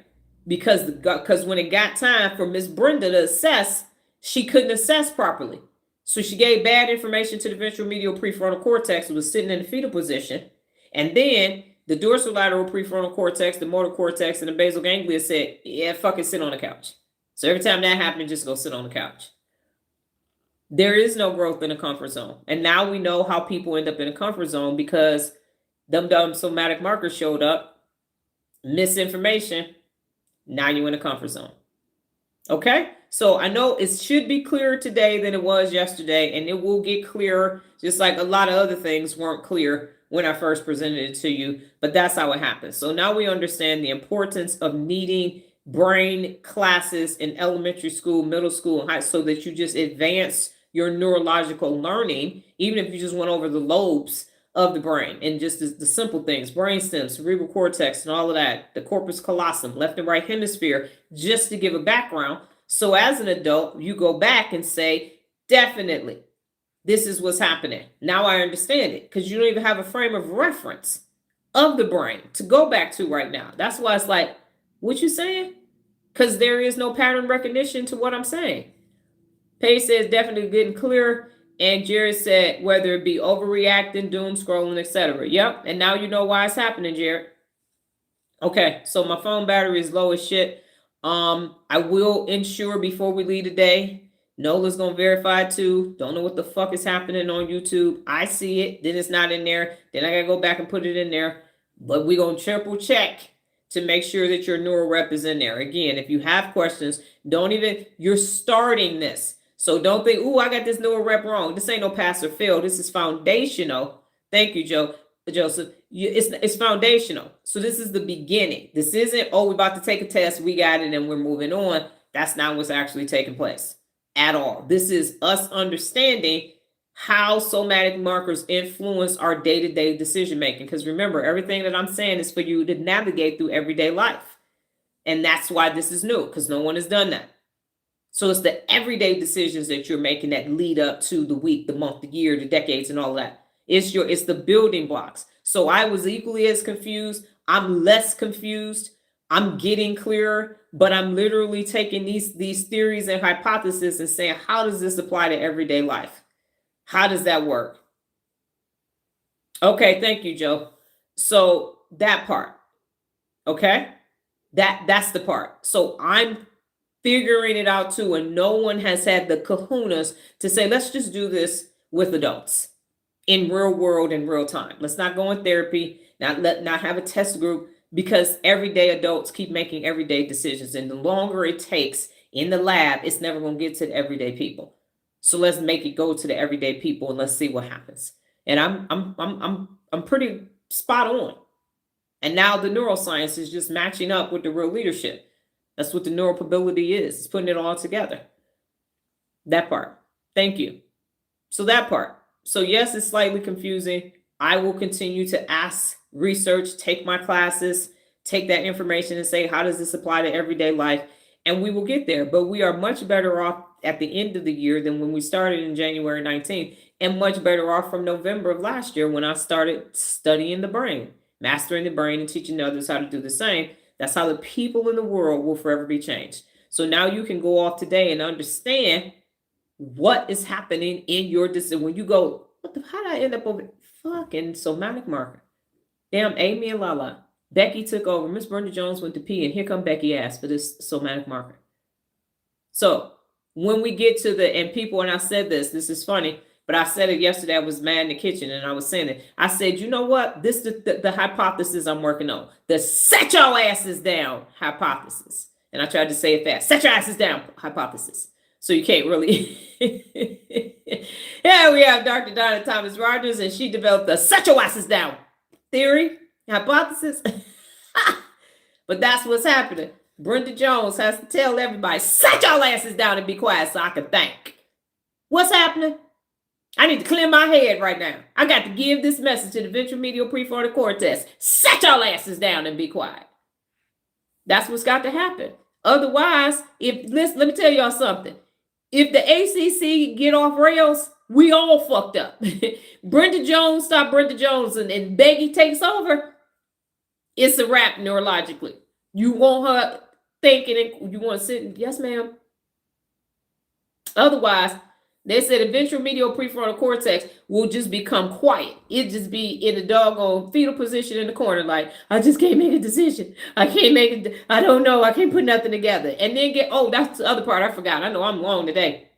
Because when it got time for Miss Brenda to assess, she couldn't assess properly. So she gave bad information to the ventromedial prefrontal cortex, who was sitting in the fetal position. And then the dorsolateral prefrontal cortex, the motor cortex, and the basal ganglia said, yeah, fucking sit on the couch. So every time that happened, just go sit on the couch. There is no growth in a comfort zone. And now we know how people end up in a comfort zone, because them dumb somatic markers showed up, misinformation. Now you're in a comfort zone. Okay, so I know it should be clearer today than it was yesterday, and it will get clearer, just like a lot of other things weren't clear when I first presented it to you, but that's how it happens. So now we understand the importance of needing brain classes in elementary school, middle school, and high, so that you just advance your neurological learning, even if you just went over the lobes of the brain and just the simple things, brainstem, cerebral cortex, and all of that, the corpus callosum, left and right hemisphere, just to give a background. So as an adult, you go back and say, definitely, this is what's happening. Now I understand it because you don't even have a frame of reference of the brain to go back to right now. That's why it's like, what you saying? Because there is no pattern recognition to what I'm saying. Paige says definitely getting clear. And Jared said whether it be overreacting, doom scrolling, etc. Yep. And now you know why it's happening, Jared. Okay, so my phone battery is low as shit. I will ensure before we leave today. Nola's gonna verify it too. Don't know what the fuck is happening on YouTube. I see it, then it's not in there. Then I gotta go back and put it in there. But we're gonna triple check to make sure that your neural rep is in there. Again, if you have questions, you're starting this. So don't think, oh, I got this neural rep wrong. This ain't no pass or fail. This is foundational. Thank you, Joseph. It's foundational. So this is the beginning. This isn't, oh, we're about to take a test, we got it, and we're moving on. That's not what's actually taking place at all. This is us understanding how somatic markers influence our day-to-day decision making. Because remember, everything that I'm saying is for you to navigate through everyday life. And that's why this is new, because no one has done that. So it's the everyday decisions that you're making that lead up to the week, the month, the year, the decades, and all that. It's the building blocks. So I was equally as confused. I'm less confused. I'm getting clearer, but I'm literally taking these theories and hypotheses and saying, how does this apply to everyday life? How does that work? Okay, thank you, Joe. So that part, okay? That's the part. So I'm figuring it out too, and no one has had the kahunas to say, let's just do this with adults in real world in real time. Let's not go in therapy, not have a test group, because everyday adults keep making everyday decisions, and the longer it takes in the lab, it's never going to get to the everyday people. So let's make it go to the everyday people and let's see what happens. And I'm pretty spot on. And now the neuroscience is just matching up with the real leadership. That's what the neuroprobability is. It's putting it all together. That part. Thank you. So that part. So yes, it's slightly confusing. I will continue to ask, research, take my classes, take that information and say, how does this apply to everyday life? And we will get there. But we are much better off at the end of the year than when we started in January 19th, and much better off from November of last year when I started studying the brain, mastering the brain, and teaching others how to do the same. That's how the people in the world will forever be changed. So now you can go off today and understand what is happening in your decision. When you go, how did I end up over fucking somatic marker? Damn, Amy and Lala. Becky took over. Miss Brenda Jones went to pee, and here come Becky ass for this somatic marker. So when we get to and people, and I said this is funny, but I said it yesterday. I was mad in the kitchen and I was saying it. I said, you know what? This the hypothesis I'm working on. The set your asses down hypothesis. And I tried to say it fast. Set your asses down hypothesis. So you can't really. Yeah, we have Dr. Donna Thomas-Rodgers, and she developed the set your asses down theory, hypothesis. But that's what's happening. Brenda Jones has to tell everybody, set your asses down and be quiet so I can think. What's happening? I need to clear my head right now. I got to give this message to the ventromedial prefrontal cortex. Set your asses down and be quiet. That's what's got to happen. Otherwise, let me tell y'all something. If the ACC get off rails, we all fucked up. Brenda Jones, stop Brenda Jones, and Becky takes over. It's a wrap neurologically. You want her thinking, and you want to sit, yes, ma'am. Otherwise, they said the ventromedial prefrontal cortex will just become quiet. It just be in a doggone fetal position in the corner, like, I just can't make a decision. I can't make it. I don't know. I can't put nothing together. And then that's the other part I forgot. I know I'm long today.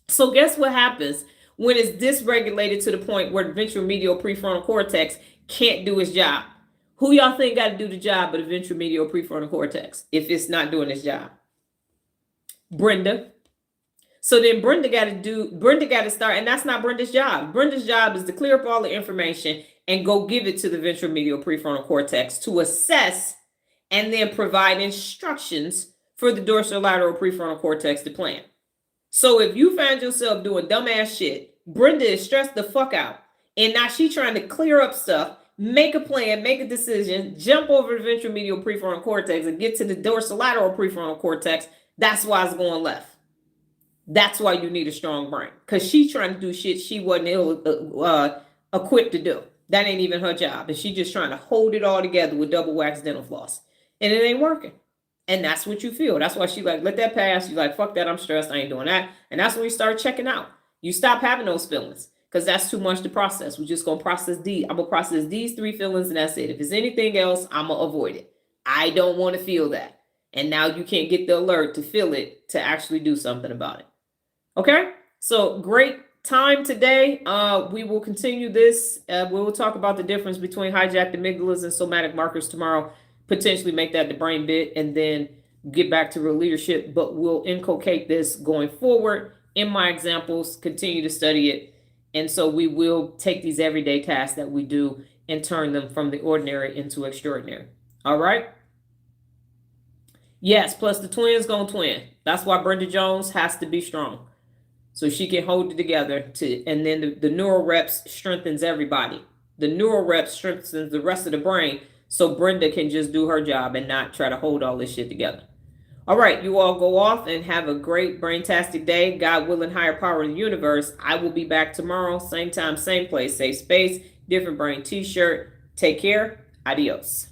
So guess what happens when it's dysregulated to the point where the ventromedial prefrontal cortex can't do its job? Who y'all think got to do the job of the ventromedial prefrontal cortex if it's not doing its job? Brenda. So then Brenda got to start, and that's not Brenda's job. Brenda's job is to clear up all the information and go give it to the ventromedial prefrontal cortex to assess and then provide instructions for the dorsolateral prefrontal cortex to plan. So if you find yourself doing dumbass shit, Brenda is stressed the fuck out. And now she's trying to clear up stuff, make a plan, make a decision, jump over the ventromedial prefrontal cortex and get to the dorsolateral prefrontal cortex. That's why it's going left. That's why you need a strong brain, because she's trying to do shit she wasn't equipped to do. That ain't even her job. And she's just trying to hold it all together with double wax dental floss. And it ain't working. And that's what you feel. That's why she like, let that pass. You like, fuck that, I'm stressed, I ain't doing that. And that's when you start checking out. You stop having those feelings because that's too much to process. We're just going to process I'm going to process these 3 feelings and that's it. If it's anything else, I'm going to avoid it. I don't want to feel that. And now you can't get the alert to feel it to actually do something about it. Okay? So great time today. We will continue this. We will talk about the difference between hijacked amygdalas and somatic markers tomorrow. Potentially make that the brain bit and then get back to real leadership. But we'll inculcate this going forward in my examples, continue to study it. And so we will take these everyday tasks that we do and turn them from the ordinary into extraordinary. All right? Yes, plus the twins gonna twin. That's why Brenda Jones has to be strong. So she can hold it together and then the neural reps strengthens everybody. The neural reps strengthens the rest of the brain so Brenda can just do her job and not try to hold all this shit together. All right, you all go off and have a great brain-tastic day. God willing, higher power in the universe. I will be back tomorrow, same time, same place, safe space, different brain t-shirt. Take care. Adios.